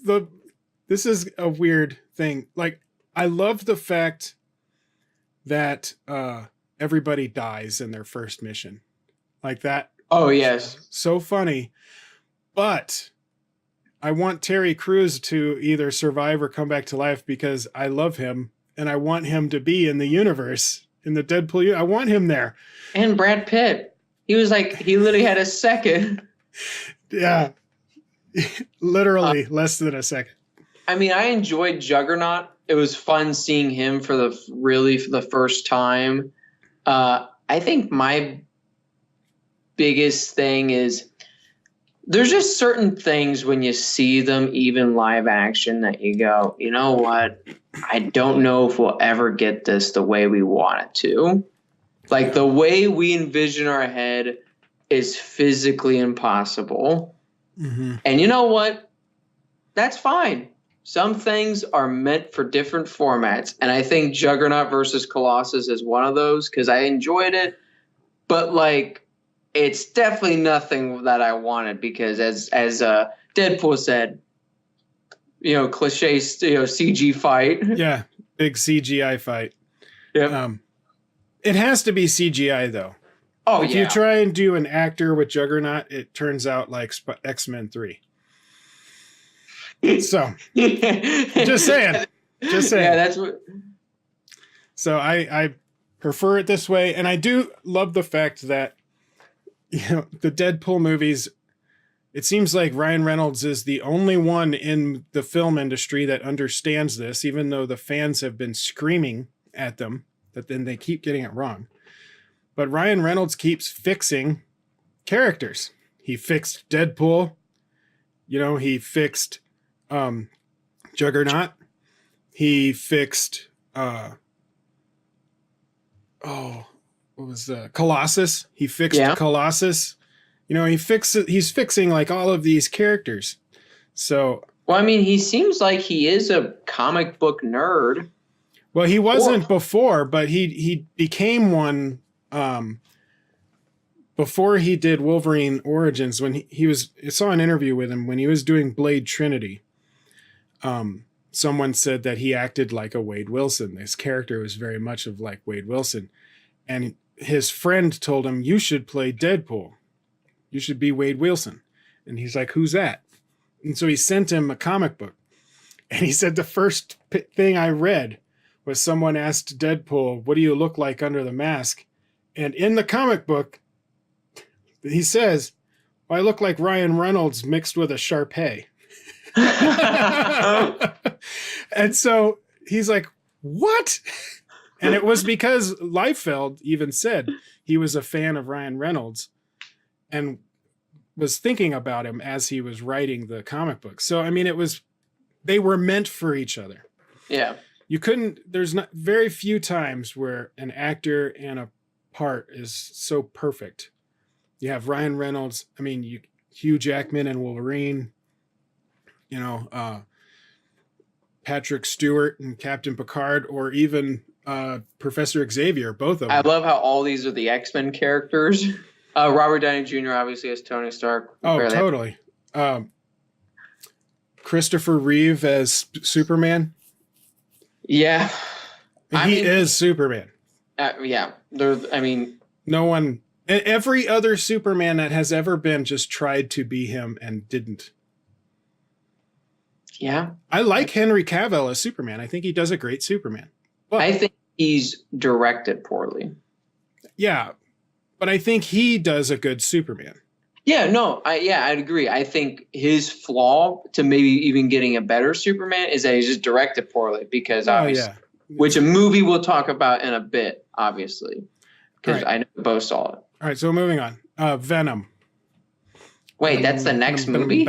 movie. This is a weird thing. Like, I love the fact that everybody dies in their first mission. Like that. Oh, yes. So funny. But I want Terry Crews to either survive or come back to life because I love him and I want him to be in the universe, in the Deadpool. I want him there. And Brad Pitt. He literally had a second. Yeah. Literally less than a second. I mean, I enjoyed Juggernaut. It was fun seeing him for the first time. I think my biggest thing is there's just certain things when you see them, even live action, that you go, you know what? I don't know if we'll ever get this the way we want it to. Like the way we envision our head is physically impossible. Mm-hmm. And you know what? That's fine. Some things are meant for different formats. And I think Juggernaut versus Colossus is one of those because I enjoyed it. But like, it's definitely nothing that I wanted because as Deadpool said, cliche, CG fight. Yeah, big CGI fight. Yep. It has to be CGI though. Oh, if you try and do an actor with Juggernaut, it turns out like X-Men 3. So, just saying. Yeah, that's what. So I prefer it this way, and I do love the fact that the Deadpool movies. It seems like Ryan Reynolds is the only one in the film industry that understands this, even though the fans have been screaming at them that then they keep getting it wrong. But Ryan Reynolds keeps fixing characters. He fixed Deadpool. He fixed Juggernaut. He fixed Colossus. He fixed Colossus. He's fixing like all of these characters. So, well, I mean, he seems like he is a comic book nerd. Well, he wasn't before, but he became one before he did Wolverine Origins. When I saw an interview with him when he was doing Blade Trinity. Someone said that he acted like a Wade Wilson. His character was very much of like Wade Wilson. And his friend told him, you should play Deadpool. You should be Wade Wilson. And he's like, who's that? And so he sent him a comic book. And he said the first thing I read was someone asked Deadpool, what do you look like under the mask? And in the comic book, he says, well, I look like Ryan Reynolds mixed with a Shar-Pei. And so he's like, what? And it was because Liefeld even said he was a fan of Ryan Reynolds and was thinking about him as he was writing the comic book. So, I mean, they were meant for each other. Yeah. There's not very few times where an actor and a part is so perfect. You have Ryan Reynolds. I mean, Hugh Jackman and Wolverine, Patrick Stewart and Captain Picard, or even Professor Xavier, both of them. I love how all these are the X-Men characters. Robert Downey Jr. obviously as Tony Stark. Oh, totally. Christopher Reeve as Superman. Yeah. He is Superman. Yeah. No one, every other Superman that has ever been just tried to be him and didn't. Yeah. I like Henry Cavill as Superman. I think he does a great Superman. But, I think he's directed poorly. Yeah. But I think he does a good Superman. Yeah, no, I'd agree. I think his flaw to maybe even getting a better Superman is that he's just directed poorly because obviously, which a movie we'll talk about in a bit, obviously, because I know we both saw it. All right, so moving on. Venom. Wait, that's the next movie?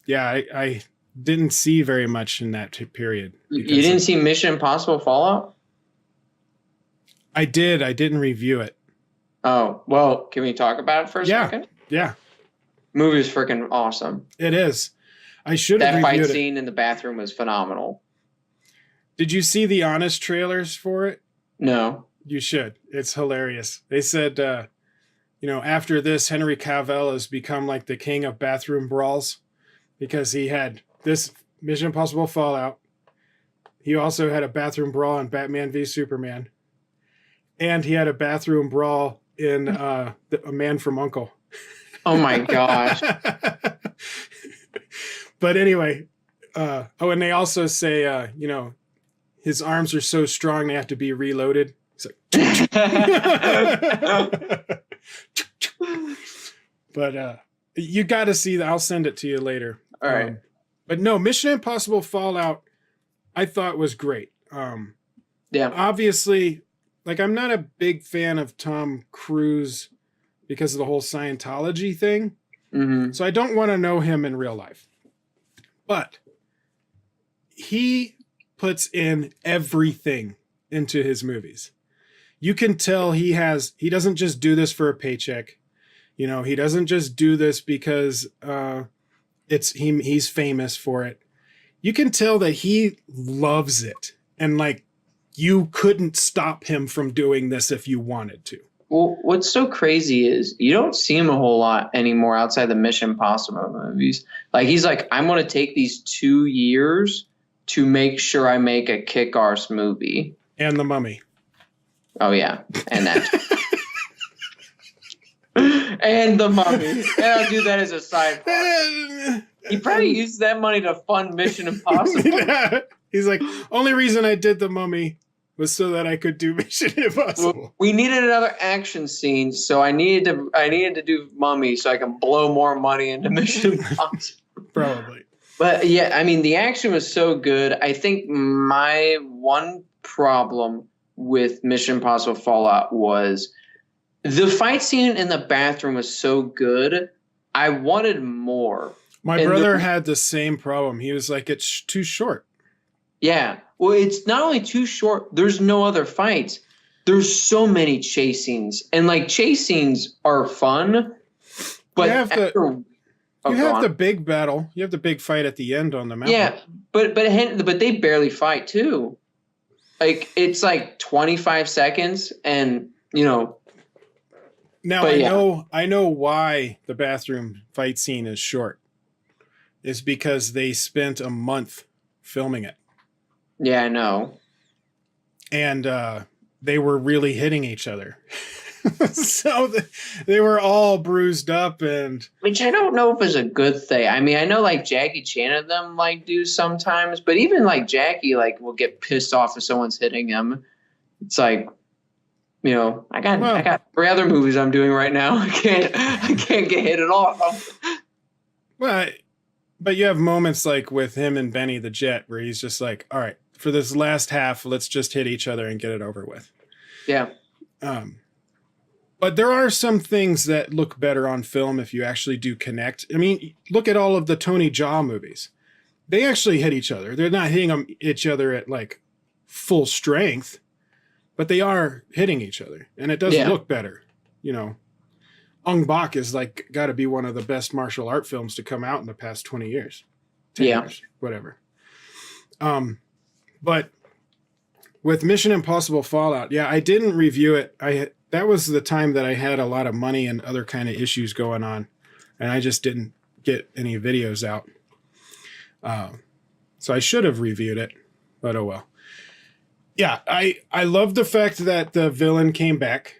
Yeah, I didn't see very much in that period. You didn't see Mission Impossible Fallout? I did. I didn't review it. Oh, well, can we talk about it for a second? Yeah. Movie is freaking awesome. It is. I should have reviewed reviewed that fight scene in the bathroom was phenomenal. Did you see the honest trailers for it? No. You should. It's hilarious. They said, after this, Henry Cavill has become like the king of bathroom brawls because he had this Mission Impossible Fallout. He also had a bathroom brawl in Batman v Superman. And he had a bathroom brawl in A Man from U.N.C.L.E. Oh my gosh. But anyway, and they also say, his arms are so strong they have to be reloaded. It's like, but you got to see that. I'll send it to you later. All right. But no, Mission Impossible Fallout, I thought was great. Yeah. Obviously, like I'm not a big fan of Tom Cruise because of the whole Scientology thing. Mm-hmm. So I don't want to know him in real life. But he puts in everything into his movies. You can tell he doesn't just do this for a paycheck. He doesn't just do this because he's famous for it. You can tell that he loves it. And like, you couldn't stop him from doing this if you wanted to. Well, what's so crazy is you don't see him a whole lot anymore outside the Mission Impossible movies. Like he's like, I'm going to take these 2 years to make sure I make a kick-ass movie. And The Mummy. Oh yeah, and that. And The Mummy. And I'll do that as a side part. He probably used that money to fund Mission Impossible. He's like, only reason I did The Mummy was so that I could do Mission Impossible. Well, we needed another action scene, so I needed to do Mummy so I can blow more money into Mission Impossible. Probably. But yeah, I mean, the action was so good. I think my one problem with Mission Impossible Fallout was the fight scene in the bathroom was so good. I wanted more. My brother had the same problem. He was like, it's too short. Yeah. Well, it's not only too short, there's no other fights. There's so many chase scenes. And like chase scenes are fun. But you have the big battle. You have the big fight at the end on the mountain. Yeah, but they barely fight too. Like it's like 25 seconds and Now I know why the bathroom fight scene is short. It's because they spent a month filming it. Yeah, I know. And they were really hitting each other. So they were all bruised up, and which I don't know if is a good thing. I mean, I know like Jackie Chan and them like do sometimes, but even like Jackie like will get pissed off if someone's hitting him. It's like, I got 3 other movies I'm doing right now. I can't get hit at all. Well, but you have moments like with him and Benny the Jet where he's just like, all right, for this last half, let's just hit each other and get it over with. Yeah. But there are some things that look better on film if you actually do connect. I mean, look at all of the Tony Jaa movies. They actually hit each other. They're not hitting each other at like full strength, but they are hitting each other. And it does look better. Ong Bak is like got to be one of the best martial art films to come out in the past 20 years. 10 years, whatever. But with Mission Impossible Fallout, I didn't review it. That was the time that I had a lot of money and other kind of issues going on, and I just didn't get any videos out. So I should have reviewed it, but oh well. Yeah, I love the fact that the villain came back.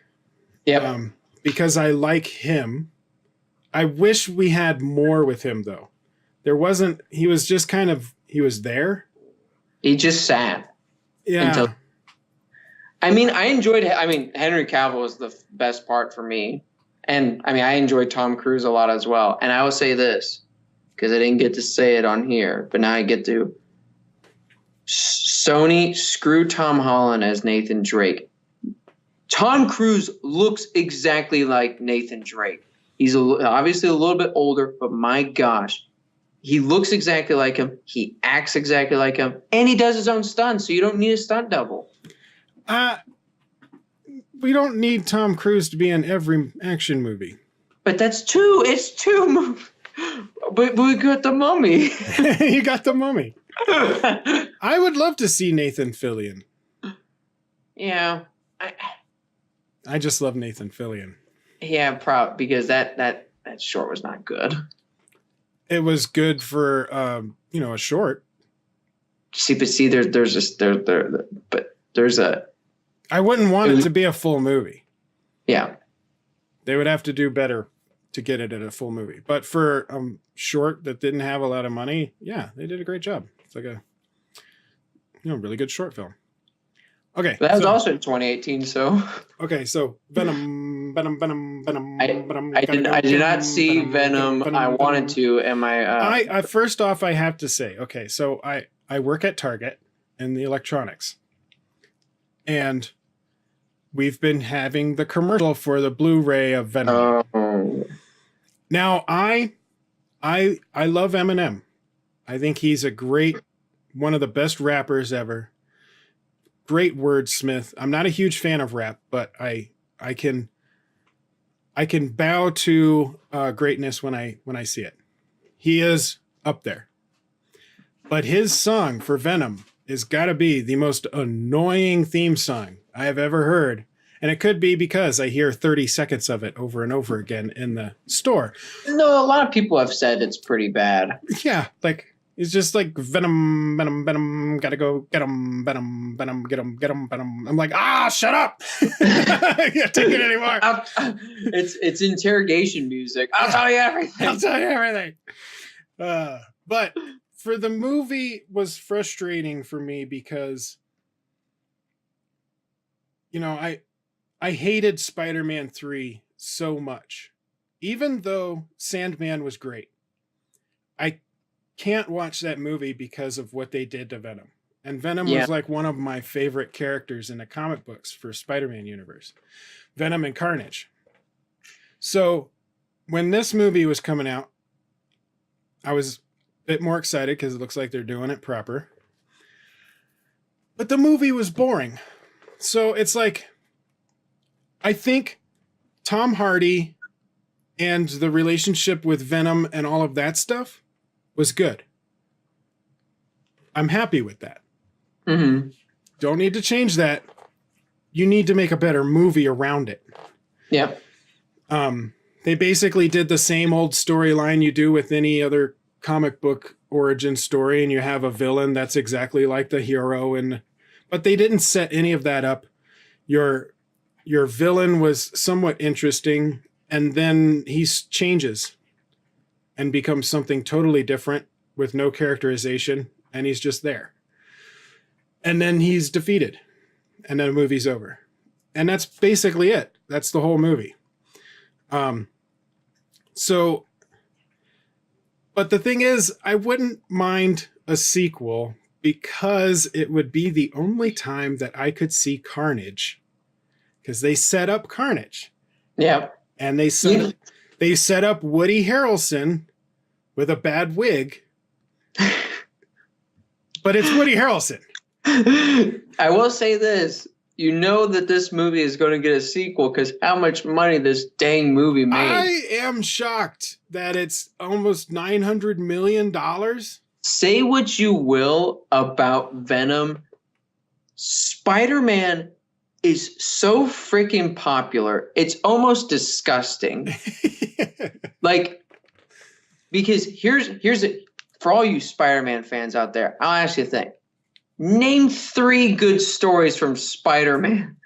Yeah. Because I like him. I wish we had more with him, though. He was just he was there. He just sat. Yeah. I enjoyed. Henry Cavill was the best part for me, and I enjoyed Tom Cruise a lot as well. And I will say this because I didn't get to say it on here, but now I get to. Sony, screw Tom Holland as Nathan Drake. Tom Cruise looks exactly like Nathan Drake. He's obviously a little bit older, but my gosh, he looks exactly like him. He acts exactly like him, and he does his own stunts, so you don't need a stunt double. We don't need Tom Cruise to be in every action movie. But that's two. It's 2 movies. But we got The Mummy. You got The Mummy. I would love to see Nathan Fillion. Yeah. I just love Nathan Fillion. Yeah, because that short was not good. It was good for a short. There's a. I wouldn't want it to be a full movie. Yeah. They would have to do better to get it at a full movie. But for short that didn't have a lot of money, yeah, they did a great job. It's like a really good short film. Okay. But that was also in 2018, so. Okay, so Venom. I did not see Venom. I wanted to, and I first off, I have to say, okay, so I work at Target in the electronics. And we've been having the commercial for the Blu-ray of Venom. Oh. Now, I love Eminem. I think he's one of the best rappers ever. Great wordsmith. I'm not a huge fan of rap, but I can bow to greatness when I see it. He is up there. But his song for Venom has got to be the most annoying theme song I have ever heard. And it could be because I hear 30 seconds of it over and over again in the store. No, a lot of people have said it's pretty bad. Yeah, like it's just like venom, venom, venom. Gotta go get him, venom, venom, get him, venom. I'm like, shut up! I can't take it anymore. It's interrogation music. I'll tell you everything. I'll tell you everything. But for the movie was frustrating for me because, you know, I hated Spider-Man 3 so much. Even though Sandman was great, I can't watch that movie because of what they did to Venom. And Venom was like one of my favorite characters in the comic books for Spider-Man universe. Venom and Carnage. So when this movie was coming out, I was a bit more excited because it looks like they're doing it proper. But the movie was boring. So it's like, I think Tom Hardy and the relationship with Venom and all of that stuff was good. I'm happy with that. Mm-hmm. Don't need to change that. You need to make a better movie around it. Yeah. They basically did the same old storyline you do with any other comic book origin story, and you have a villain that's exactly like the hero, but they didn't set any of that up. Your villain was somewhat interesting, and then he changes and becomes something totally different with no characterization, and he's just there. And then he's defeated, and then the movie's over. And that's basically it. That's the whole movie. But the thing is, I wouldn't mind a sequel because it would be the only time that I could see Carnage, because they set up Carnage. Yeah. And they set up Woody Harrelson with a bad wig. But it's Woody Harrelson. I will say this. You know that this movie is going to get a sequel because how much money this dang movie made. I am shocked that it's almost $900 million. Say what you will about Venom. Spider-Man is so freaking popular. It's almost disgusting. Like, because here's it for all you Spider-Man fans out there. I'll ask you a thing. Name 3 good stories from Spider-Man.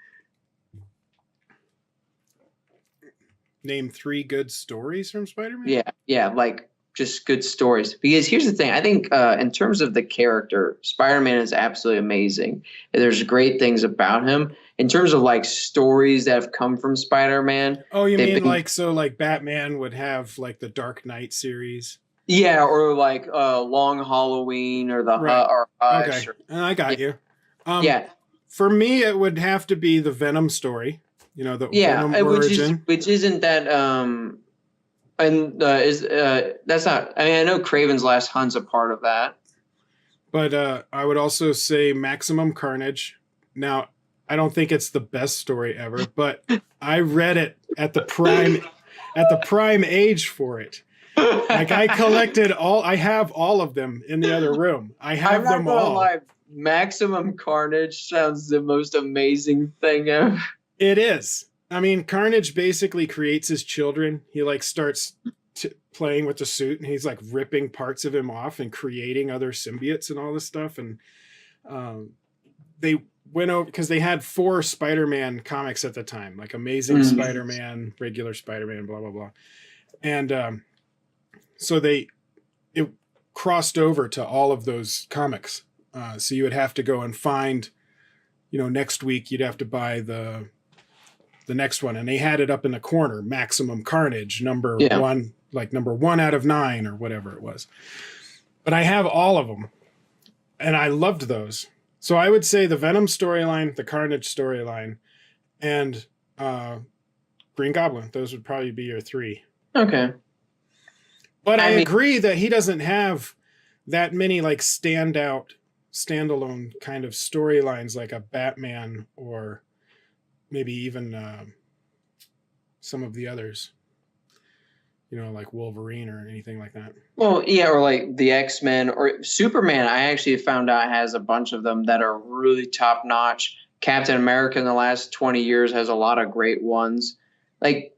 Name 3 good stories from Spider-Man? Yeah, like just good stories. Because here's the thing. I think in terms of the character, Spider-Man is absolutely amazing. There's great things about him. In terms of like stories that have come from Spider-Man. Oh, you mean like Batman would have like the Dark Knight series? Yeah, or like Long Halloween or the or Hush. Okay, I got you. Yeah. For me, it would have to be the Venom story. You know, the Venom origin. Which isn't that that's not. I mean, I know Craven's Last Hunt's a part of that. But I would also say Maximum Carnage. Now, I don't think it's the best story ever, but I read it at the prime age for it. Like I I have all of them in the other room. I have them all. Lie. Maximum Carnage sounds the most amazing thing ever. It is. I mean, Carnage basically creates his children. He like starts playing with the suit, and he's like ripping parts of him off and creating other symbiotes and all this stuff. And they went over because they had 4 Spider-Man comics at the time, like Amazing Spider-Man, Regular Spider-Man, blah blah blah, and so it crossed over to all of those comics. So you would have to go and find, you know, next week you'd have to buy the next one, and they had it up in the corner, Maximum Carnage, number 1, like number 1 out of 9 or whatever it was. But I have all of them, and I loved those. So I would say the Venom storyline, the Carnage storyline, and Green Goblin. Those would probably be your 3. Okay. But I agree that he doesn't have that many like standalone kind of storylines like a Batman or maybe even some of the others, you know, like Wolverine or anything like that. Well, yeah, or like the X-Men or Superman. I actually found out has a bunch of them that are really top-notch Captain America in the last 20 years has a lot of great ones. Like,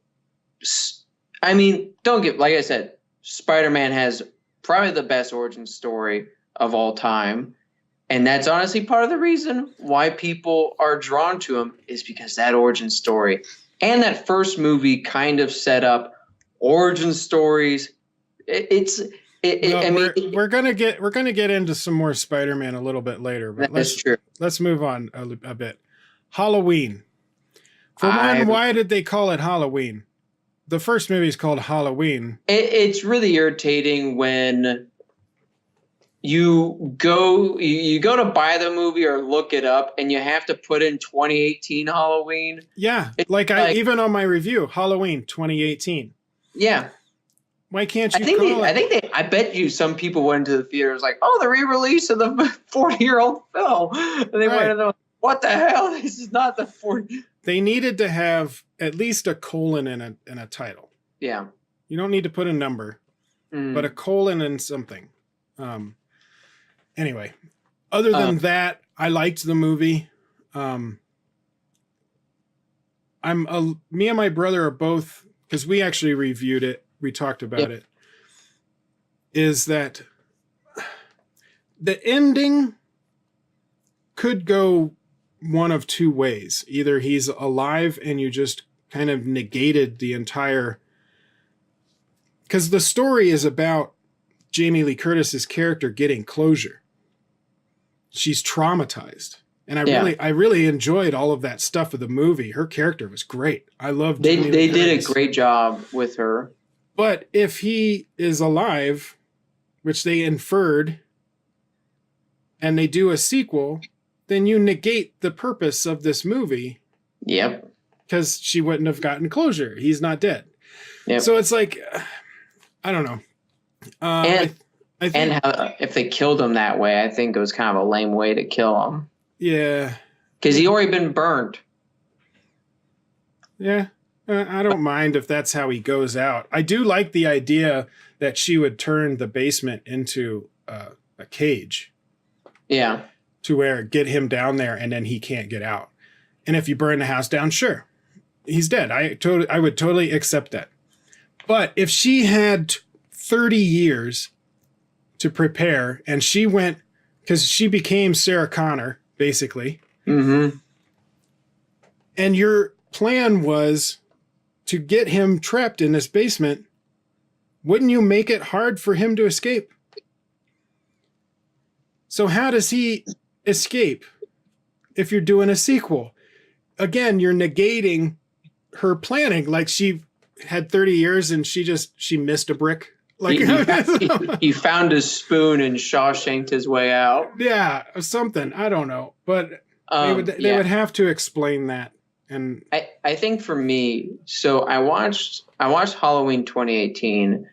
I mean, like I said, Spider-Man has probably the best origin story of all time. And that's honestly part of the reason why people are drawn to him, is because that origin story and that first movie kind of set up origin stories. We're gonna get into some more Spider-Man a little bit later, but let's move on a bit. Halloween. For one, why did they call it Halloween? The first movie is called Halloween. It's really irritating when you go to buy the movie or look it up and you have to put in 2018 Halloween. Yeah, even on my review, Halloween 2018. Yeah. Why can't you I bet you some people went to the theaters like, oh, the re-release of the 40-year-old film. And they wanted to know, what the hell? This is not the 40. They needed to have at least a colon in a title. Yeah. You don't need to put a number, but a colon and something. Anyway, other than that, I liked the movie. Me and my brother are both, because we actually reviewed it. We talked about it. Is that the ending could go one of two ways. Either he's alive and you just kind of negated the entire, because the story is about Jamie Lee Curtis's character getting closure. She's traumatized. And I really enjoyed all of that stuff of the movie. Her character was great. I loved They did a great job with her. But if he is alive, which they inferred, and they do a sequel, then you negate the purpose of this movie. Yep. Because she wouldn't have gotten closure. He's not dead. Yep. So it's like, I don't know. I think if they killed him that way, I think it was kind of a lame way to kill him. Yeah. Because he already been burnt. Yeah. I don't mind if that's how he goes out. I do like the idea that she would turn the basement into a cage. Yeah. To where get him down there and then he can't get out. And if you burn the house down, sure, he's dead. I would totally accept that. But if she had 30 years to prepare and she went, because she became Sarah Connor, basically. Mm-hmm. And your plan was to get him trapped in this basement, wouldn't you make it hard for him to escape? So how does he escape if you're doing a sequel? Again, you're negating her planning. Like, she had 30 years and she missed a brick. Like he found his spoon and Shawshanked his way out. Yeah, something. I don't know. But they would have to explain that. And I think for me, so I watched Halloween 2018.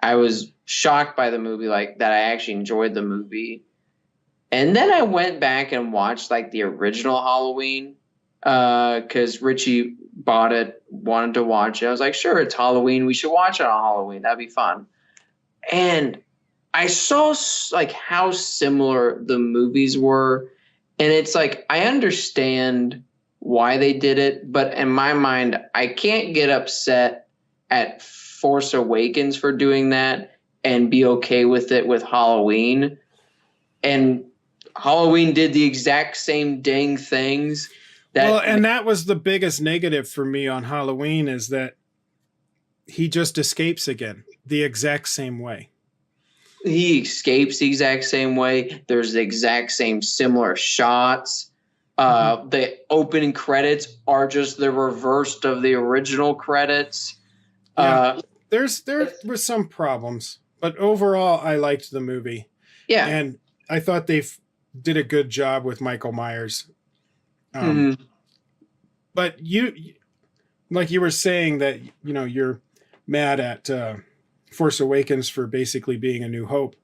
I was shocked by the movie, like that I actually enjoyed the movie. And then I went back and watched like the original Halloween because Richie bought it, wanted to watch it. I was like, sure, it's Halloween. We should watch it on Halloween. That'd be fun. And I saw like how similar the movies were. And it's like, I understand why they did it, but in my mind, I can't get upset at Force Awakens for doing that and be okay with it with Halloween. And Halloween did the exact same dang things. And that was the biggest negative for me on Halloween, is that he just escapes again the exact same way. He escapes the exact same way. There's the exact same similar shots. The opening credits are just the reverse of the original credits. Yeah. There were some problems, but overall, I liked the movie. Yeah. And I thought they did a good job with Michael Myers. But like you were saying that, you're mad at Force Awakens for basically being A New Hope.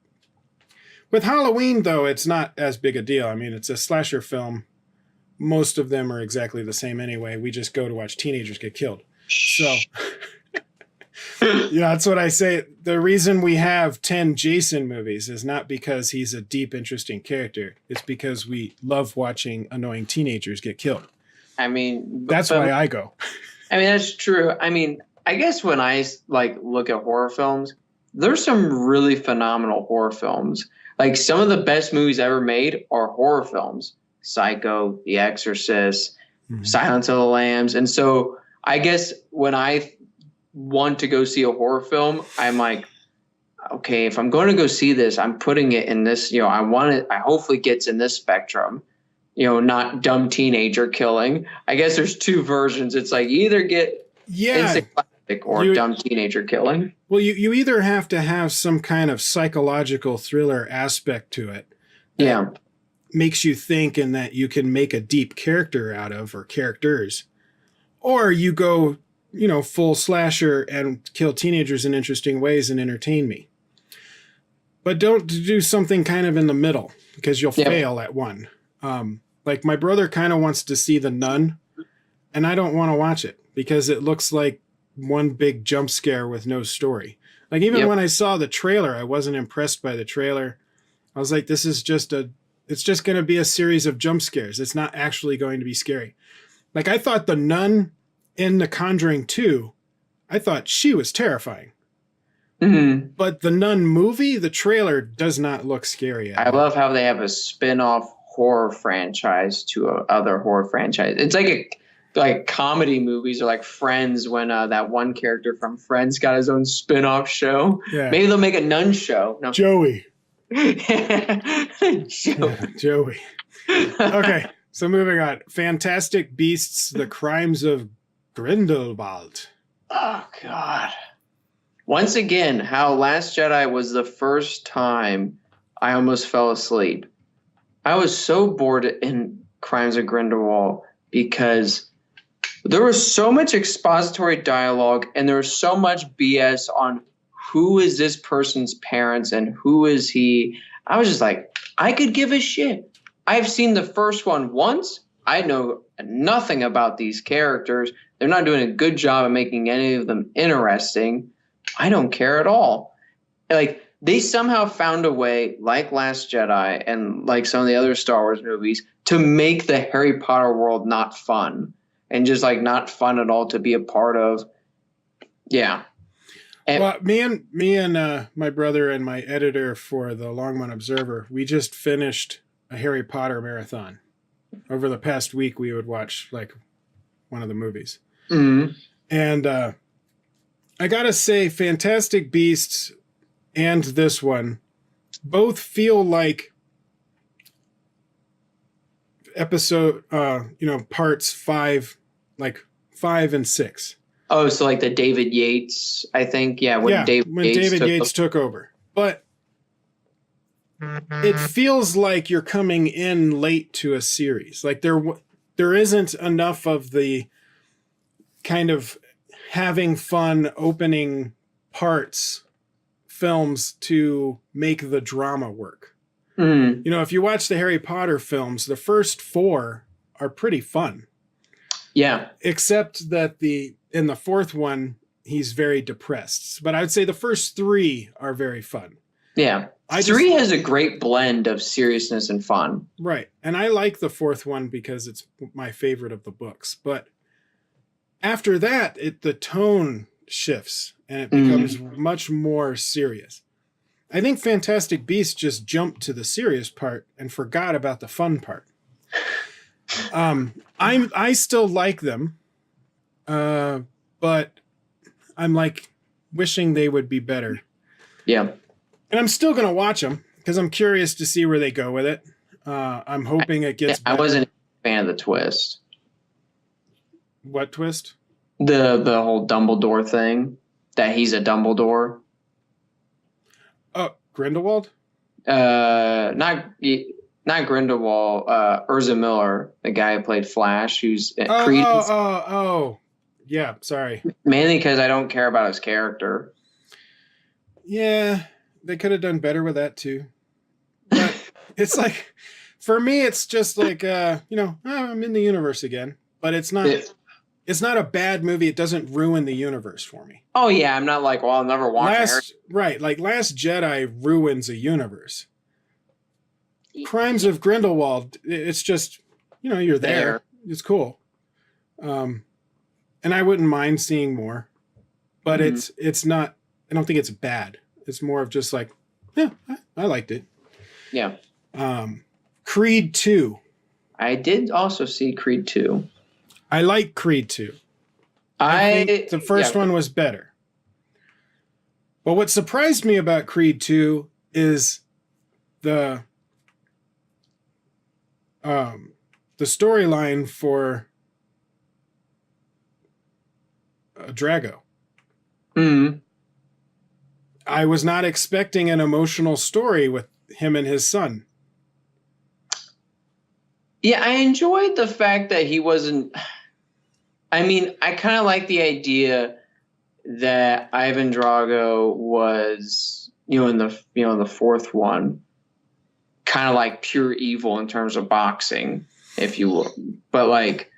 With Halloween, though, it's not as big a deal. I mean, it's a slasher film. Most of them are exactly the same anyway. We just go to watch teenagers get killed. So, Yeah, that's what I say. The reason we have 10 Jason movies is not because he's a deep, interesting character. It's because we love watching annoying teenagers get killed. I mean, That's why I go. I mean, that's true. I mean, I guess when I like look at horror films, there's some really phenomenal horror films. Like some of the best movies ever made are horror films. Psycho, The Exorcist, Silence of the Lambs. And so I guess when I want to go see a horror film, I'm like, okay, if I'm going to go see this, I'm putting it in this, I want it, I hopefully gets in this spectrum, not dumb teenager killing. I guess there's two versions. It's like you either get instant classic or dumb teenager killing. Well, you either have to have some kind of psychological thriller aspect to it. Yeah. Makes you think and that you can make a deep character out of, or characters, or you go, full slasher and kill teenagers in interesting ways and entertain me. But don't do something kind of in the middle, because you'll fail at one. Like my brother kind of wants to see The Nun, and I don't want to watch it because it looks like one big jump scare with no story. Like even when I saw the trailer, I wasn't impressed by the trailer. I was like, this is it's just going to be a series of jump scares. It's not actually going to be scary. Like I thought the nun in The Conjuring 2, I thought she was terrifying. Mm-hmm. But the Nun movie, the trailer does not look scary at all. I love how they have a spin-off horror franchise to other horror franchise. It's like comedy movies or like Friends when that one character from Friends got his own spin-off show. Yeah. Maybe they'll make a nun show. No. Joey. Joey. Okay, so moving on. Fantastic Beasts: The Crimes of Grindelwald. Oh, God. Once again, how Last Jedi was the first time I almost fell asleep. I was so bored in Crimes of Grindelwald because there was so much expository dialogue and there was so much BS on who is this person's parents and who is he. I was just like, I could give a shit. I've seen the first one once. I know nothing about these characters. They're not doing a good job of making any of them interesting. I don't care at all. Like they somehow found a way, like Last Jedi and like some of the other Star Wars movies, to make the Harry Potter world not fun and just like not fun at all to be a part of. Yeah. And, well, me and my brother and my editor for the Longmont Observer, we just finished a Harry Potter marathon. Over the past week, we would watch like one of the movies. Mm-hmm. And I gotta say, Fantastic Beasts and this one both feel like episode, parts 5, like 5 and 6. Oh, so like the David Yates, I think. Yeah, when David Yates took over. But it feels like you're coming in late to a series. Like there isn't enough of the kind of having fun opening parts films to make the drama work. Mm. If you watch the Harry Potter films, the first 4 are pretty fun. Yeah. Except that in the fourth one, he's very depressed. But I would say the first 3 are very fun. Yeah. 3 has a great blend of seriousness and fun. Right. And I like the fourth one because it's my favorite of the books. But after that, the tone shifts and it becomes much more serious. I think Fantastic Beasts just jumped to the serious part and forgot about the fun part. I still like them, but I'm like wishing they would be better. Yeah. And I'm still going to watch them because I'm curious to see where they go with it. I'm hoping it gets better. I wasn't a fan of the twist. What twist? The whole Dumbledore thing, that he's a Dumbledore. Oh, Grindelwald? Not Grindelwald. Urza Miller, the guy who played Flash, who's Credence. Yeah, sorry. Mainly because I don't care about his character. Yeah, they could have done better with that too. But it's like, for me, it's just like, I'm in the universe again. But it's not. it's not a bad movie. It doesn't ruin the universe for me. Oh yeah, I'm not like, well, I'll never watch Like Last Jedi ruins a universe. it. Crimes of Grindelwald, it's just, you're there. It's cool. And I wouldn't mind seeing more, but it's not, I don't think it's bad. It's more of just like, yeah, I liked it. Yeah. Creed 2. I did also see Creed 2. I like Creed 2. I think the first one was better. But what surprised me about Creed 2 is the storyline for Drago. Mm-hmm. I was not expecting an emotional story with him and his son. Yeah, I enjoyed the fact that he wasn't. I mean, I kind of like the idea that Ivan Drago was, in the fourth one, kind of like pure evil in terms of boxing, if you will. But like,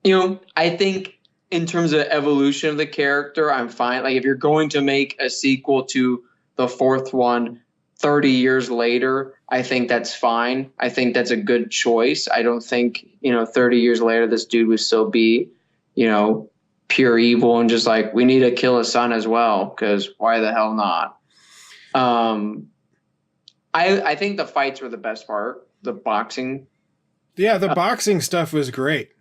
I think in terms of evolution of the character, I'm fine. Like if you're going to make a sequel to the fourth one 30 years later, I think that's fine. I think that's a good choice. I don't think, 30 years later, this dude would still be, pure evil and just like, we need to kill his son as well, because why the hell not? I think the fights were the best part, the boxing. Yeah, the boxing stuff was great.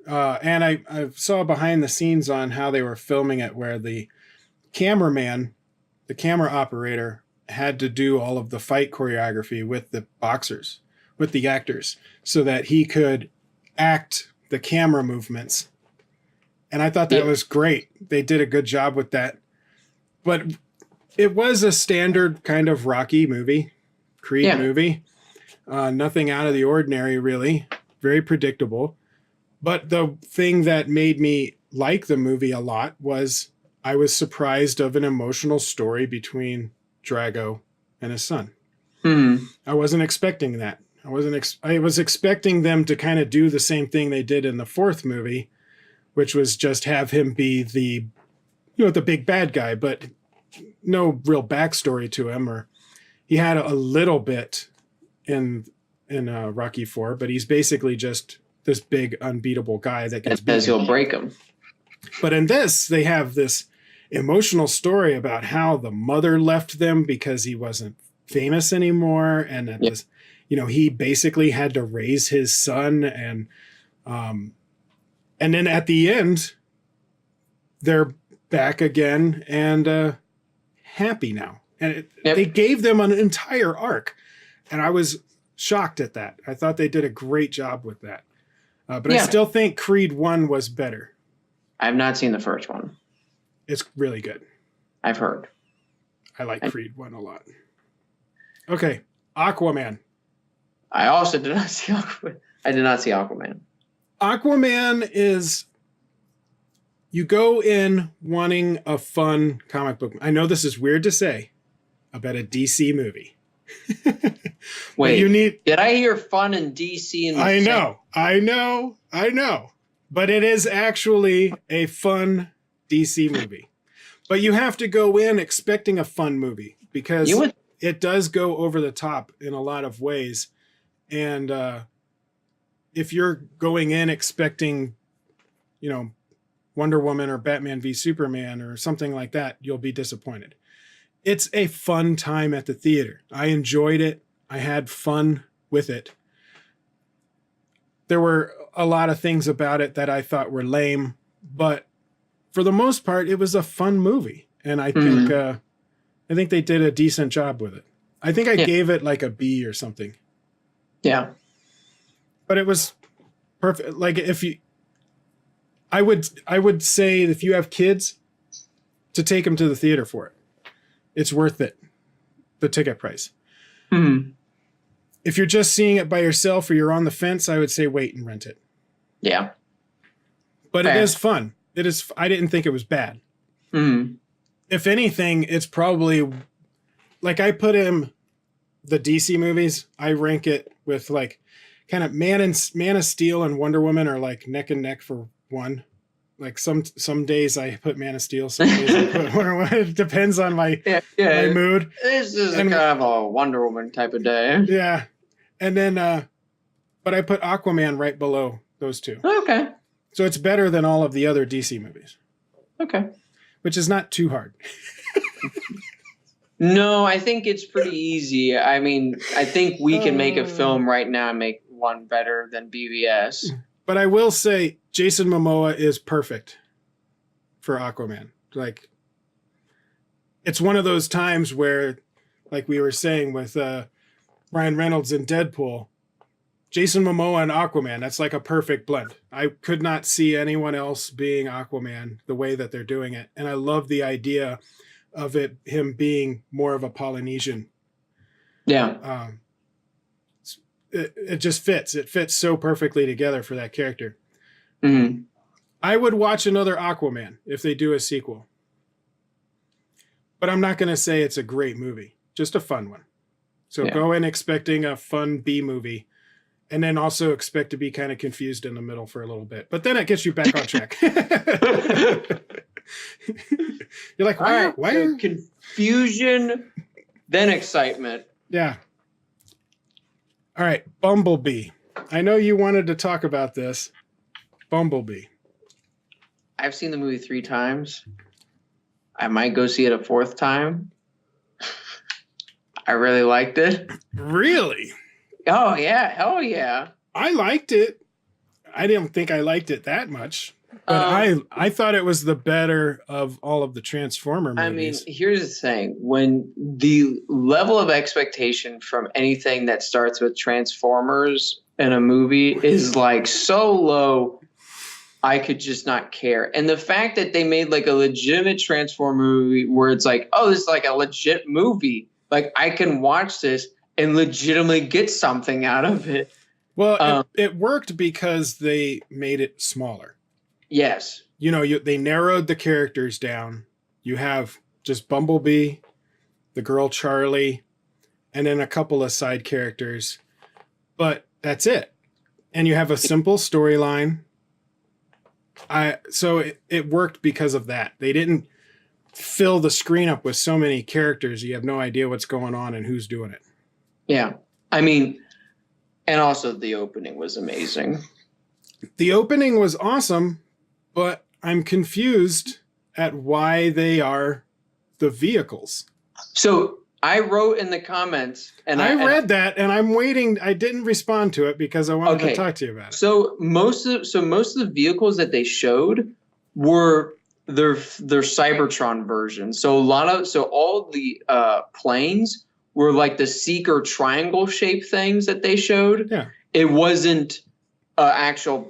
And I saw behind the scenes on how they were filming it, where the camera operator, had to do all of the fight choreography with the boxers, with the actors, so that he could act the camera movements. And I thought that was great. They did a good job with that. But it was a standard kind of Rocky movie, Creed movie. Nothing out of the ordinary, really. Very predictable. But the thing that made me like the movie a lot was I was surprised of an emotional story between Drago and his son. I wasn't expecting that. I was expecting them to kind of do the same thing they did in the fourth movie, which was just have him be the big bad guy, but no real backstory to him. Or he had a little bit in Rocky IV, but he's basically just this big unbeatable guy that gets beaten. He'll break him. But in this, they have this emotional story about how the mother left them because he wasn't famous anymore, and that this, he basically had to raise his son, and then at the end, they're back again and happy now, and they gave them an entire arc, and I was shocked at that. I thought they did a great job with that, but I still think Creed 1 was better. I've not seen the first one. It's really good. I've heard. I like Creed 1 a lot. Okay, Aquaman. I also did not see Aquaman. I did not see Aquaman. Aquaman is, you go in wanting a fun comic book. I know this is weird to say about a DC movie. Wait, did I hear fun in DC? I know. But it is actually a fun DC movie. But you have to go in expecting a fun movie, because it does go over the top in a lot of ways. And if you're going in expecting, Wonder Woman or Batman v Superman or something like that, you'll be disappointed. It's a fun time at the theater. I enjoyed it. I had fun with it. There were a lot of things about it that I thought were lame, but for the most part, it was a fun movie. And I think they did a decent job with it. I think I gave it like a B or something. Yeah. But it was perfect. Like I would say if you have kids, to take them to the theater for it. It's worth it. The ticket price. Mm-hmm. If you're just seeing it by yourself or you're on the fence, I would say wait and rent it. Yeah. But it is fun. It is. I didn't think it was bad. Mm-hmm. If anything, it's probably like I put in the DC movies. I rank it with like kind of Man of Steel and Wonder Woman are like neck and neck for one. Like some days I put Man of Steel, some days I put Wonder Woman. It depends on my my mood. This is kind of a Wonder Woman type of day. Yeah. And then but I put Aquaman right below those two. Okay. So it's better than all of the other DC movies. Okay. Which is not too hard. No, I think it's pretty easy. I mean, I think we can make a film right now and make one better than BVS. But I will say Jason Momoa is perfect for Aquaman. Like, it's one of those times where, like we were saying with Ryan Reynolds in Deadpool, Jason Momoa and Aquaman, that's like a perfect blend. I could not see anyone else being Aquaman the way that they're doing it. And I love the idea of him being more of a Polynesian. Yeah. It just fits. It fits so perfectly together for that character. Mm-hmm. I would watch another Aquaman if they do a sequel. But I'm not going to say it's a great movie. Just a fun one. So go in expecting a fun B movie. And then also expect to be kind of confused in the middle for a little bit. But then it gets you back on track. You're like, why? So confusion, then excitement. Yeah. All right, Bumblebee. I know you wanted to talk about this. Bumblebee. I've seen the movie 3 times. I might go see it a 4th time. I really liked it. Really? Oh, yeah. Hell yeah. I liked it. I didn't think I liked it that much. But I thought it was the better of all of the Transformer movies. I mean, here's the thing. When the level of expectation from anything that starts with Transformers in a movie is like so low, I could just not care. And the fact that they made like a legitimate Transformer movie where it's like, oh, this is like a legit movie. Like I can watch this and legitimately get something out of it. Well, it worked because they made it smaller. Yes. You know, they narrowed the characters down. You have just Bumblebee, the girl Charlie, and then a couple of side characters. But that's it. And you have a simple storyline. So it worked because of that. They didn't fill the screen up with so many characters. You have no idea what's going on and who's doing it. Yeah. I mean, and also the opening was amazing. The opening was awesome, but I'm confused at why they are the vehicles. So I wrote in the comments, and I read that, and I'm waiting. I didn't respond to it because I wanted to talk to you about it. So most of the vehicles that they showed were their Cybertron version. So all the planes were like the Seeker triangle shaped things that they showed. Yeah, it wasn't actual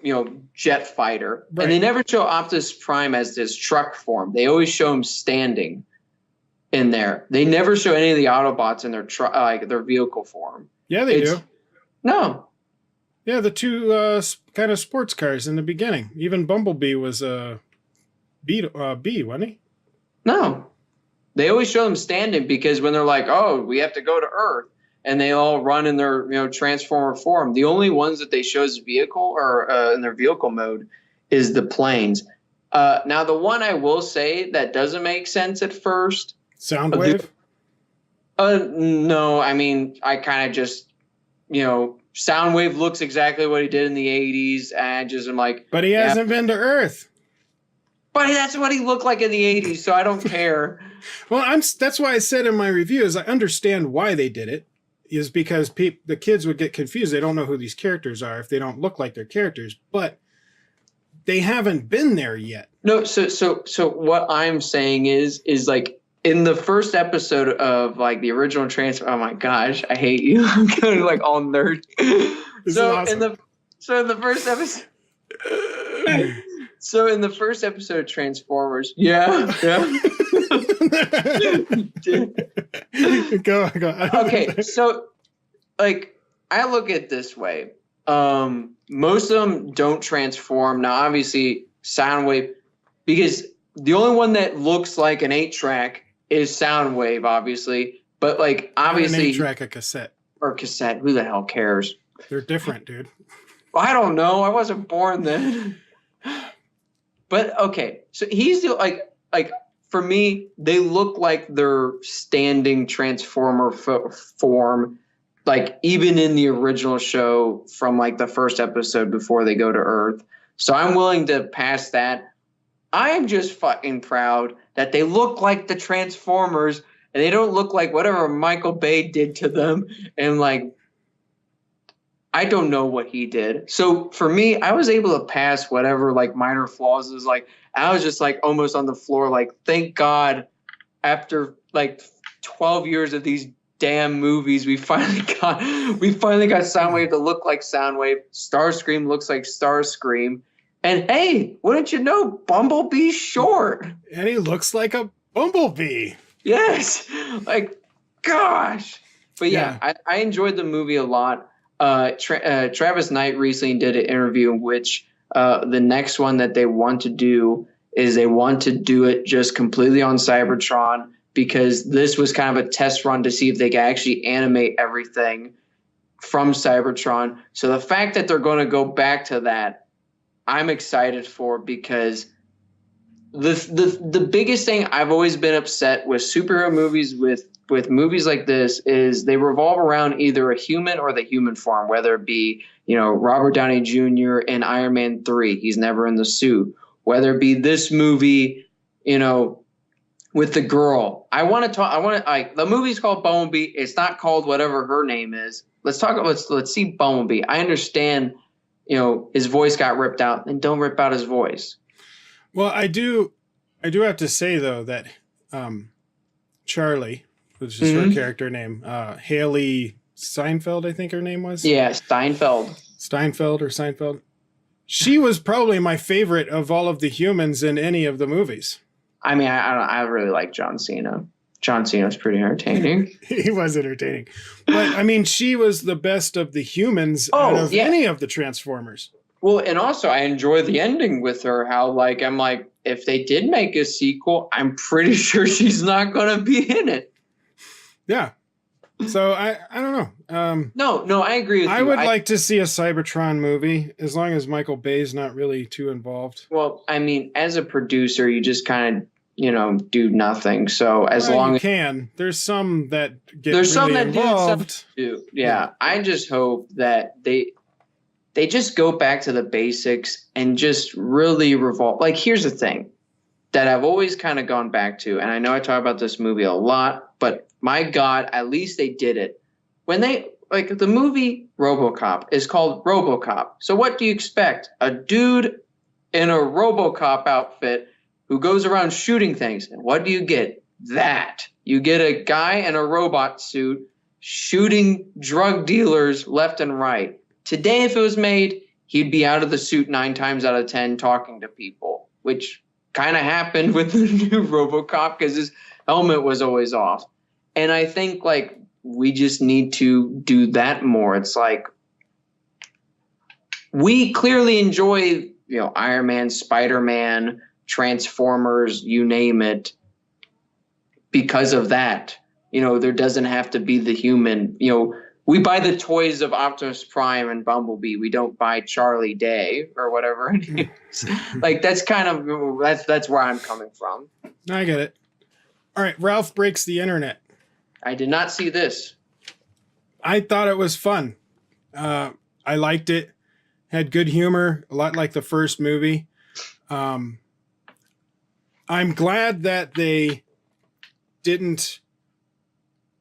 jet fighter, right. And they never show Optimus Prime as this truck form. They always show him standing in there. They never show any of the Autobots in their their vehicle form. Yeah, they do. No. Yeah, the two kind of sports cars in the beginning. Even Bumblebee was a B, wasn't he? No. They always show them standing because when they're like, oh, we have to go to Earth, and they all run in their Transformer form. The only ones that they show as vehicle or in their vehicle mode is the planes. Now, the one I will say that doesn't make sense at first. Soundwave? No, I mean, I kind of just, Soundwave looks exactly what he did in the 80s. And I just am like. But he hasn't been to Earth. But that's what he looked like in the 80s, so I don't care. Well, that's why I said in my review is I understand why they did it. Is because the kids would get confused. They don't know who these characters are if they don't look like their characters. But they haven't been there yet. No, so what I'm saying is like in the first episode of like the original Transformers. Oh my gosh, I hate you. I'm going like all nerd. In the first episode. So in the first episode of Transformers, yeah. Go. Okay, so like I look at it this way. Most of them don't transform. Now, obviously, Soundwave, because the only one that looks like an 8-track is Soundwave, obviously. But like obviously, an 8-track, a cassette or cassette. Who the hell cares? They're different, dude. I don't know. I wasn't born then. But okay, so he's the like for me, they look like they're standing transformer form, like even in the original show from like the first episode before they go to Earth. So I'm willing to pass that. I am just fucking proud that they look like the Transformers and they don't look like whatever Michael Bay did to them. And like, I don't know what he did. So for me, I was able to pass whatever like minor flaws is like. I was just like almost on the floor, like, thank God after like 12 years of these damn movies, we finally got Soundwave to look like Soundwave. Starscream looks like Starscream. And hey, wouldn't you know, Bumblebee's short. And he looks like a bumblebee. Yes. Like, gosh. But yeah, I enjoyed the movie a lot. Travis Knight recently did an interview in which the next one that they want to do is they want to do it just completely on Cybertron, because this was kind of a test run to see if they can actually animate everything from Cybertron. So the fact that they're going to go back to that, I'm excited for, because the biggest thing I've always been upset with superhero movies, with movies like this, is they revolve around either a human or the human form, whether it be, you know, Robert Downey Jr. in Iron Man 3, he's never in the suit, whether it be this movie, you know, with the girl. The movie's called Bumblebee. It's not called whatever her name is. Let's see Bumblebee. I understand, you know, his voice got ripped out, and don't rip out his voice. Well, I do have to say though that Charlie, which is her character name, Haley Steinfeld, I think her name was. Yeah, Steinfeld. She was probably my favorite of all of the humans in any of the movies. I mean, I really like John Cena. John Cena's pretty entertaining. He was entertaining. But, I mean, she was the best of the humans out of any of the Transformers. Well, and also I enjoy the ending with her, how like, I'm like, if they did make a sequel, I'm pretty sure she's not going to be in it. Yeah. So I don't know. No, I agree with you. I would like to see a Cybertron movie, as long as Michael Bay's not really too involved. Well, I mean, as a producer, you just kind of, you know, do nothing. So as long as there's some that get involved. Do. Yeah. I just hope that they just go back to the basics and just really revolve. Like, here's the thing that I've always kind of gone back to, and I know I talk about this movie a lot, but my God, at least they did it. When they, like, the movie RoboCop is called RoboCop. So what do you expect? A dude in a RoboCop outfit who goes around shooting things. And what do you get? That. You get a guy in a robot suit shooting drug dealers left and right. Today, if it was made, he'd be out of the suit 9 times out of 10 talking to people, which kind of happened with the new RoboCop because his helmet was always off. And I think, like, we just need to do that more. It's like, we clearly enjoy, you know, Iron Man, Spider-Man, Transformers, you name it, because of that. You know, there doesn't have to be the human. You know, we buy the toys of Optimus Prime and Bumblebee. We don't buy Charlie Day or whatever it is. Like, that's kind of, that's where I'm coming from. I get it. All right, Ralph Breaks the Internet. I did not see this. I thought it was fun. I liked it. Had good humor, a lot like the first movie. I'm glad that they didn't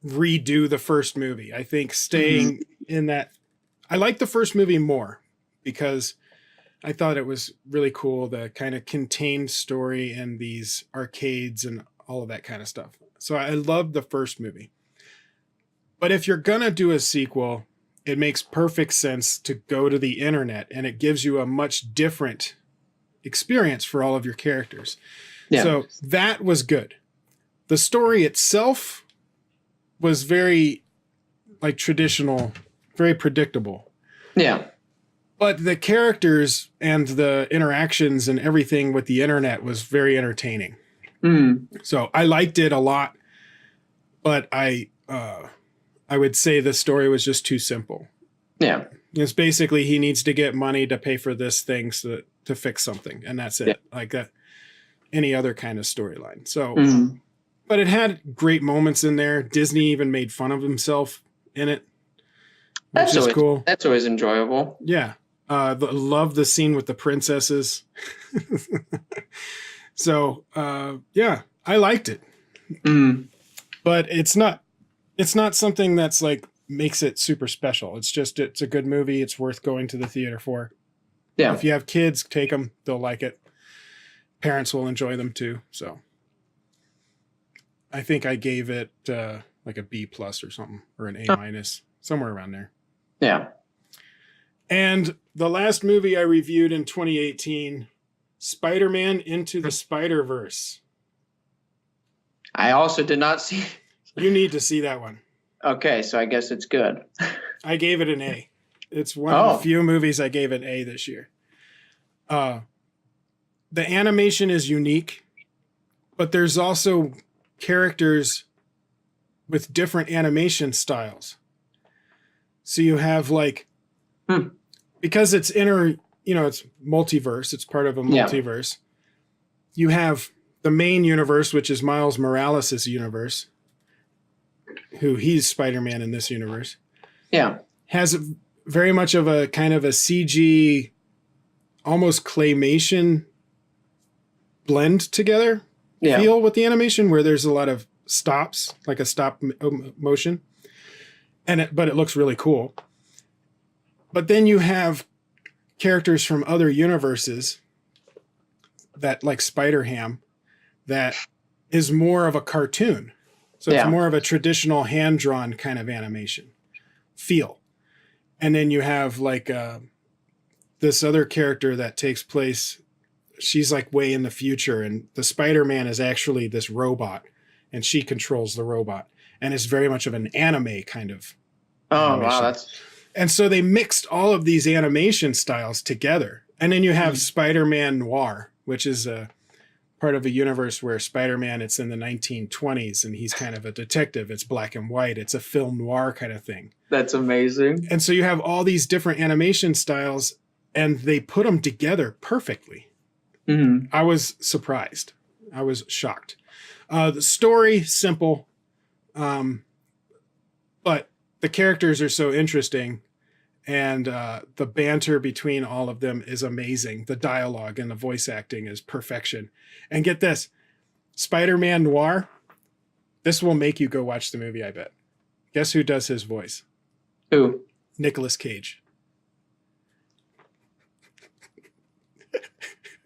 redo the first movie. I think staying in that, I like the first movie more because I thought it was really cool, the kind of contained story and these arcades and all of that kind of stuff. So I loved the first movie. But if you're going to do a sequel, it makes perfect sense to go to the internet, and it gives you a much different experience for all of your characters. Yeah. So that was good. The story itself was very like traditional, very predictable. Yeah. But the characters and the interactions and everything with the internet was very entertaining. So I liked it a lot, but I would say the story was just too simple. Yeah. It's basically he needs to get money to pay for this thing so that to fix something, and that's it. Like that, any other kind of storyline. So, but it had great moments in there. Disney even made fun of himself in it, which is cool. That's always enjoyable. Yeah. Love the scene with the princesses. So, yeah, I liked it. But it's not something that's like makes it super special. It's a good movie. It's worth going to the theater for. Yeah. If you have kids, take them. They'll like it. Parents will enjoy them too. So I think I gave it like a B+ or something, or an A-, somewhere around there. Yeah. And the last movie I reviewed in 2018, Spider-Man Into the Spider-Verse. I also did not see. You need to see that one. Okay, so I guess it's good. I gave it an A. It's one of the few movies I gave an A this year. The animation is unique, but there's also characters with different animation styles. So you have like, because it's it's multiverse, it's part of a multiverse. You have the main universe, which is Miles Morales' universe, who he's Spider-Man in this universe. Yeah. Has very much of a kind of a CG, almost claymation blend together feel with the animation, where there's a lot of stops, like a stop motion. But it looks really cool. But then you have characters from other universes that, like Spider-Ham, that is more of a cartoon. So it's more of a traditional hand-drawn kind of animation feel. And then you have like this other character that takes place, she's like way in the future, and the Spider-Man is actually this robot, and she controls the robot. And it's very much of an anime kind of animation. Wow, and so they mixed all of these animation styles together. And then you have Spider-Man Noir, which is a part of a universe where Spider-Man, it's in the 1920s, and he's kind of a detective. It's black and white. It's a film noir kind of thing. That's amazing. And so you have all these different animation styles, and they put them together perfectly. I was surprised. I was shocked. The story, simple. But the characters are so interesting, and the banter between all of them is amazing. The dialogue and the voice acting is perfection. And get this, Spider-Man Noir, this will make you go watch the movie, I bet. Guess who does his voice? Who? Nicolas Cage.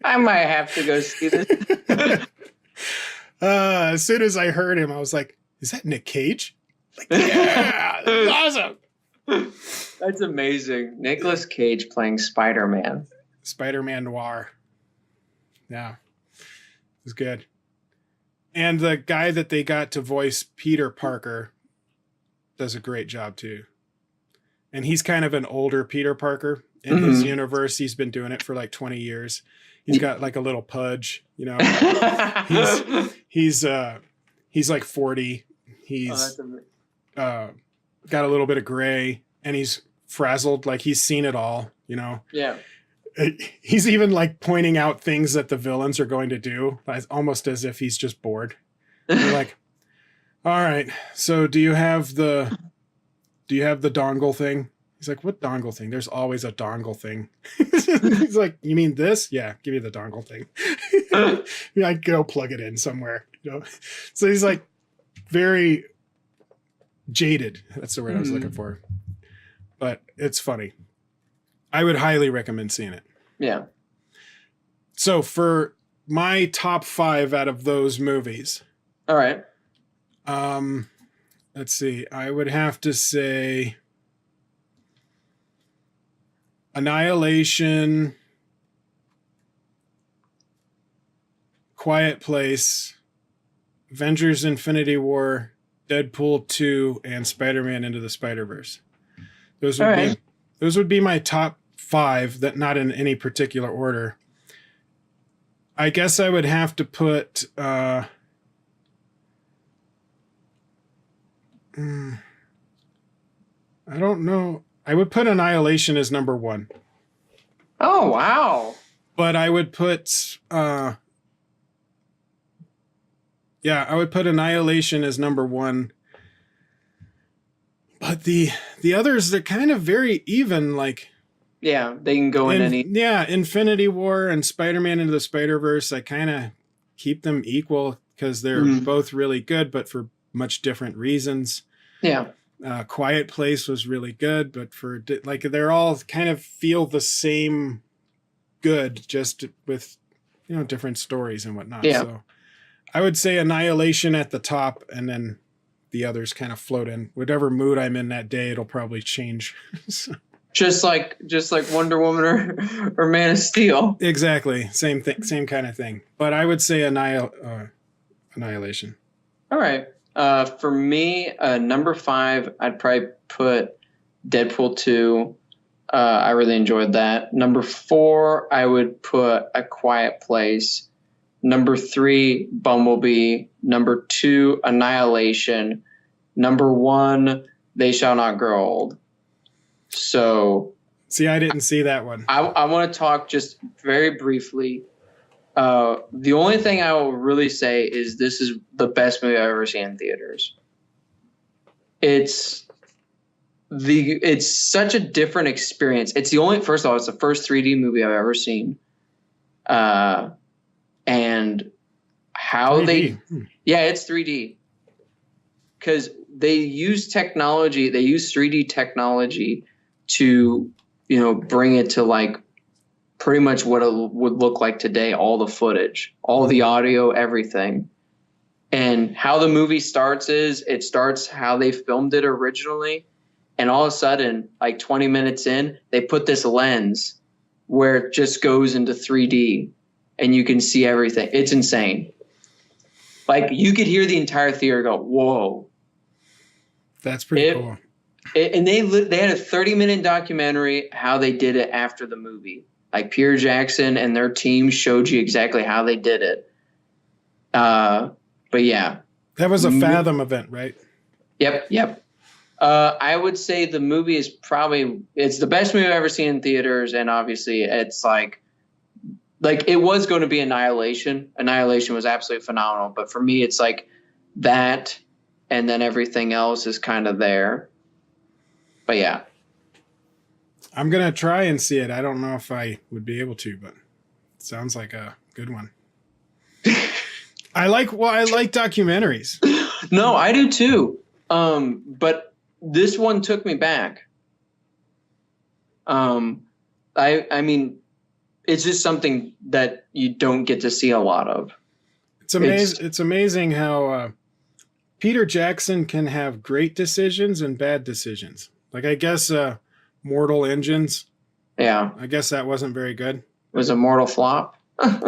I might have to go see this. As soon as I heard him, I was like, is that Nick Cage? Like, yeah, that's awesome. That's amazing. Nicolas Cage playing Spider-Man. Spider-Man Noir. Yeah. It was good. And the guy that they got to voice Peter Parker does a great job too. And he's kind of an older Peter Parker in his universe. He's been doing it for like 20 years. He's got like a little pudge, you know. He's like 40. He's got a little bit of gray, and he's frazzled, like he's seen it all, you know. Yeah. He's even like pointing out things that the villains are going to do, almost as if he's just bored. They're like, all right, so do you have the dongle thing? He's like, what dongle thing? There's always a dongle thing. He's like, you mean this? Yeah, give me the dongle thing. I go plug it in somewhere, you know. So he's like very jaded. That's the word I was looking for. But it's funny. I would highly recommend seeing it. Yeah. So for my top 5 out of those movies. All right. Let's see. I would have to say Annihilation, Quiet Place, Avengers Infinity War, Deadpool 2, and Spider-Man Into the Spider-Verse. Those would be my top 5, that not in any particular order. I guess I would have to put I don't know. I would put Annihilation as number 1. Oh, wow. But I would put I would put Annihilation as number one. But the others, they're kind of very even, like Yeah, they can go in any. Yeah, Infinity War and Spider-Man Into the Spider-Verse, I kind of keep them equal because they're both really good, but for much different reasons. Yeah. Quiet Place was really good, but for like they're all kind of feel the same good, just with different stories and whatnot. Yeah. So I would say Annihilation at the top, and then the others kind of float in. Whatever mood I'm in that day, it'll probably change. Just like Wonder Woman or Man of Steel. Exactly. Same thing, same kind of thing. But I would say Annihilation. All right. For me, number 5, I'd probably put Deadpool 2. I really enjoyed that. Number 4, I would put A Quiet Place. Number 3, Bumblebee. Number 2, Annihilation. Number 1, They Shall Not Grow Old. So, see, I didn't see that one. I want to talk just very briefly. The only thing I will really say is this is the best movie I've ever seen in theaters. It's such a different experience. It's the first 3D movie I've ever seen. And how 3D. It's 3D. Because they use technology, they use 3D technology to, bring it to like pretty much what it would look like today, all the footage, all the audio, everything. And how the movie starts is it starts how they filmed it originally. And all of a sudden, like 20 minutes in, they put this lens where it just goes into 3D and you can see everything. It's insane. Like you could hear the entire theater go, whoa. That's pretty cool. And they had a 30-minute documentary how they did it after the movie. Like Peter Jackson and their team showed you exactly how they did it. But yeah. That was a Fathom event, right? Yep. I would say the movie is it's the best movie I've ever seen in theaters. And obviously it's like it was going to be Annihilation. Annihilation was absolutely phenomenal. But for me, it's like that. And then everything else is kind of there. But yeah. I'm going to try and see it. I don't know if I would be able to, but it sounds like a good one. I like documentaries. No, I do too. But this one took me back. I mean, it's just something that you don't get to see a lot of. It's amazing how Peter Jackson can have great decisions and bad decisions. Like, I guess Mortal Engines. Yeah. I guess that wasn't very good. It was a mortal flop. Gosh.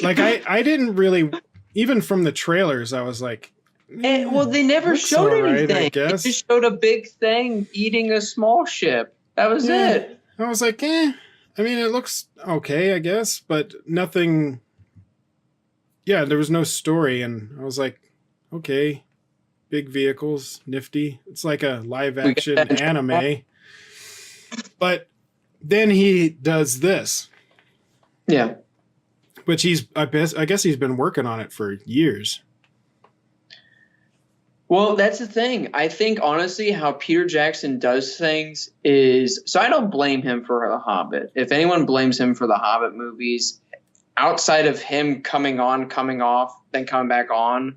Like, I didn't really, even from the trailers, I was like, well, they never showed anything. I guess. They just showed a big thing eating a small ship. That was it. I was like, I mean, it looks okay, I guess, but nothing. Yeah, there was no story, and I was like, okay. Big vehicles, nifty. It's like a live action anime. But then he does this. Yeah. Which I guess he's been working on it for years. Well, that's the thing. I think, honestly, how Peter Jackson does things is... So I don't blame him for The Hobbit. If anyone blames him for the Hobbit movies, outside of him coming on, coming off, then coming back on,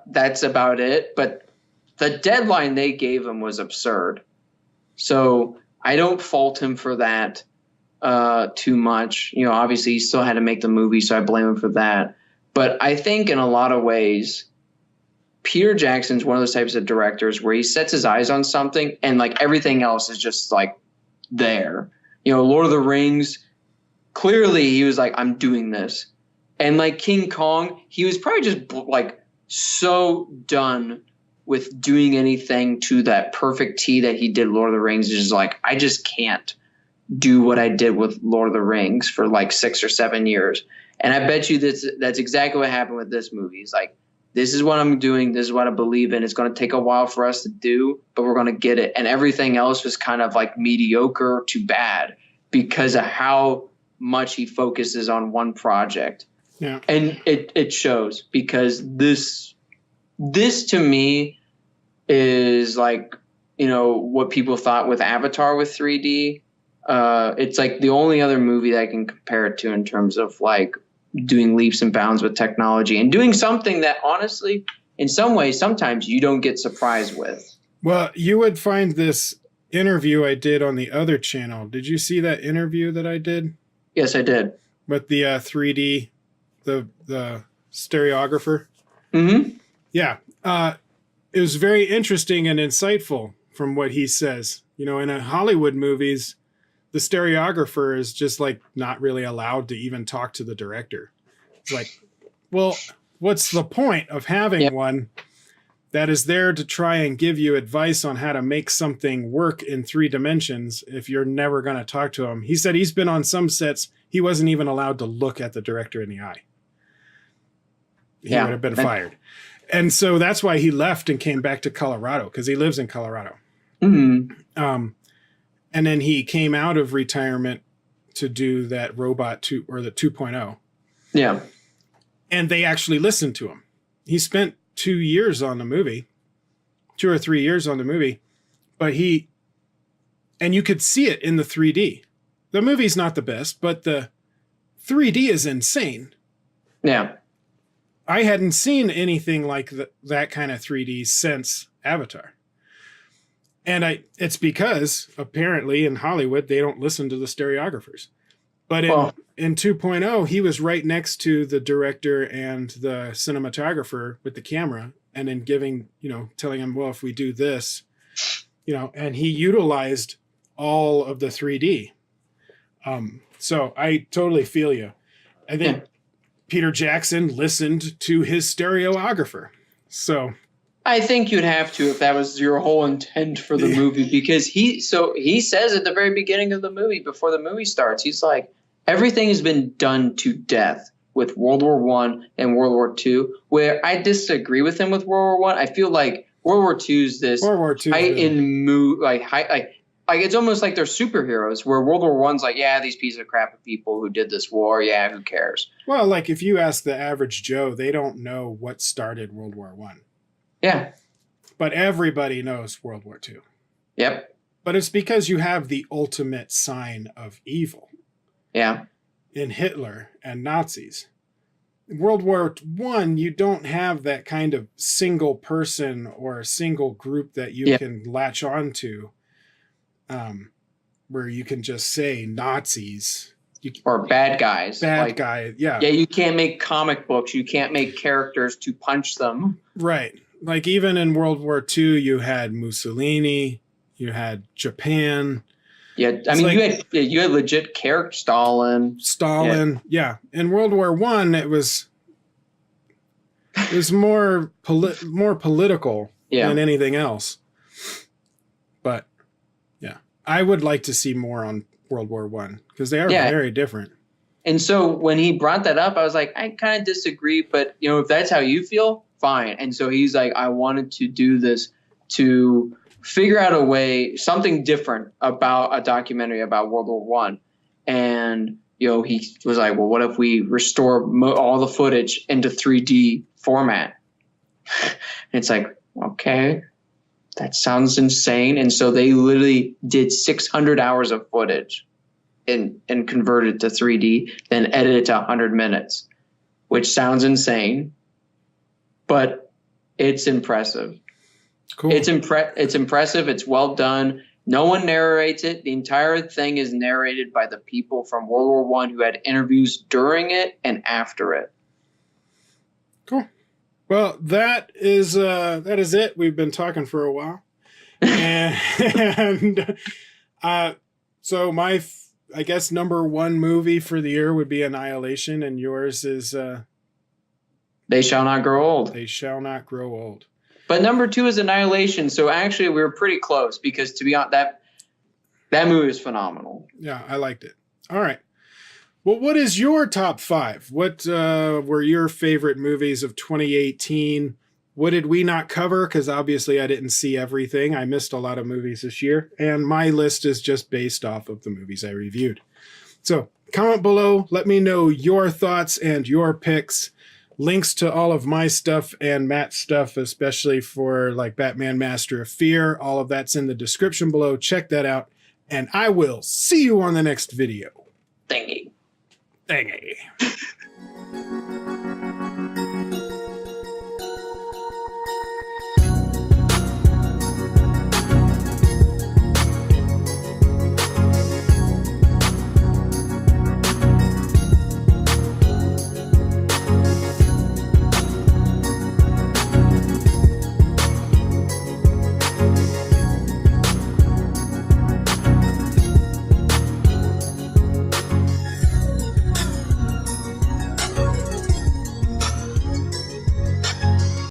that's about it. But the deadline they gave him was absurd. So I don't fault him for that too much. Obviously he still had to make the movie, so I blame him for that. But I think in a lot of ways, Peter Jackson's one of those types of directors where he sets his eyes on something and like everything else is just like there. Lord of the Rings, clearly he was like, I'm doing this. And like King Kong, he was probably just like so done with doing anything to that perfect T that he did Lord of the Rings. Is just like, I just can't do what I did with Lord of the Rings for like 6 or 7 years. And I bet you that's exactly what happened with this movie. It's like, this is what I'm doing. This is what I believe in. It's going to take a while for us to do, but we're going to get it. And everything else was kind of like mediocre to bad because of how much he focuses on one project. Yeah. And it shows, because this to me is like, you know, what people thought with Avatar with 3D. It's like the only other movie that I can compare it to in terms of like doing leaps and bounds with technology and doing something that honestly, in some ways, sometimes you don't get surprised with. Well, you would find this interview I did on the other channel. Did you see that interview that I did? Yes, I did. With the 3D, the stereographer? Mm-hmm. Yeah. It was very interesting and insightful from what he says. You know, in Hollywood movies, the stereographer is just like not really allowed to even talk to the director. It's like, well, what's the point of having one that is there to try and give you advice on how to make something work in 3 dimensions if you're never going to talk to him? He said he's been on some sets, he wasn't even allowed to look at the director in the eye. He would have been fired. And so that's why he left and came back to Colorado, because he lives in Colorado. Mm-hmm. And then he came out of retirement to do that Robot 2 or the 2.0. Yeah. And they actually listened to him. He spent 2 years on the movie, 2 or 3 years on the movie, but and you could see it in the 3D. The movie's not the best, but the 3D is insane. Yeah. I hadn't seen anything like that kind of 3D since Avatar. And it's because apparently in Hollywood, they don't listen to the stereographers. But in 2.0, he was right next to the director and the cinematographer with the camera, and then telling him, well, if we do this, and he utilized all of the 3D. So I totally feel you. I think Peter Jackson listened to his stereographer. So I think you'd have to if that was your whole intent for the movie, because he says at the very beginning of the movie, before the movie starts, he's like, everything has been done to death with World War I and World War II, where I disagree with him with World War I. I feel like World War II is this like it's almost like they're superheroes, where World War I's like, yeah, these pieces of crap of people who did this war, yeah, who cares? Well, like if you ask the average Joe, they don't know what started World War I. Yeah. But everybody knows World War II. Yep. But it's because you have the ultimate sign of evil. Yeah. In Hitler and Nazis. World War I, you don't have that kind of single person or a single group that you can latch on to, where you can just say Nazis. Or bad guys. Guy, yeah. Yeah, you can't make comic books. You can't make characters to punch them. Right. Like even in World War II, you had Mussolini, you had Japan. Yeah, I mean, you had legit character Stalin. Yeah. In World War I, it was more political than anything else. But yeah, I would like to see more on World War I, because they are very different. And so when he brought that up, I was like, I kind of disagree, but if that's how you feel, fine. And so he's like, I wanted to do this to figure out a way, something different about a documentary about World War I. And, he was like, well, what if we restore all the footage into 3D format? And it's like, okay, that sounds insane. And so they literally did 600 hours of footage and converted it to 3D, then edited it to 100 minutes, which sounds insane, but it's impressive. Cool. It's impressive. It's well done. No one narrates it. The entire thing is narrated by the people from World War I who had interviews during it and after it. Cool. Well, that is it. We've been talking for a while, and so my I guess number one movie for the year would be Annihilation, and yours is They Shall Not Grow Old. They Shall Not Grow Old. But number 2 is Annihilation. So actually, we were pretty close, because to be honest, that movie is phenomenal. Yeah, I liked it. All right. Well, what is your top 5? What were your favorite movies of 2018? What did we not cover? Because obviously I didn't see everything. I missed a lot of movies this year, and my list is just based off of the movies I reviewed. So comment below. Let me know your thoughts and your picks. Links to all of my stuff and Matt's stuff, especially for like Batman Master of Fear. All of that's in the description below. Check that out. And I will see you on the next video. Thingy. Thingy.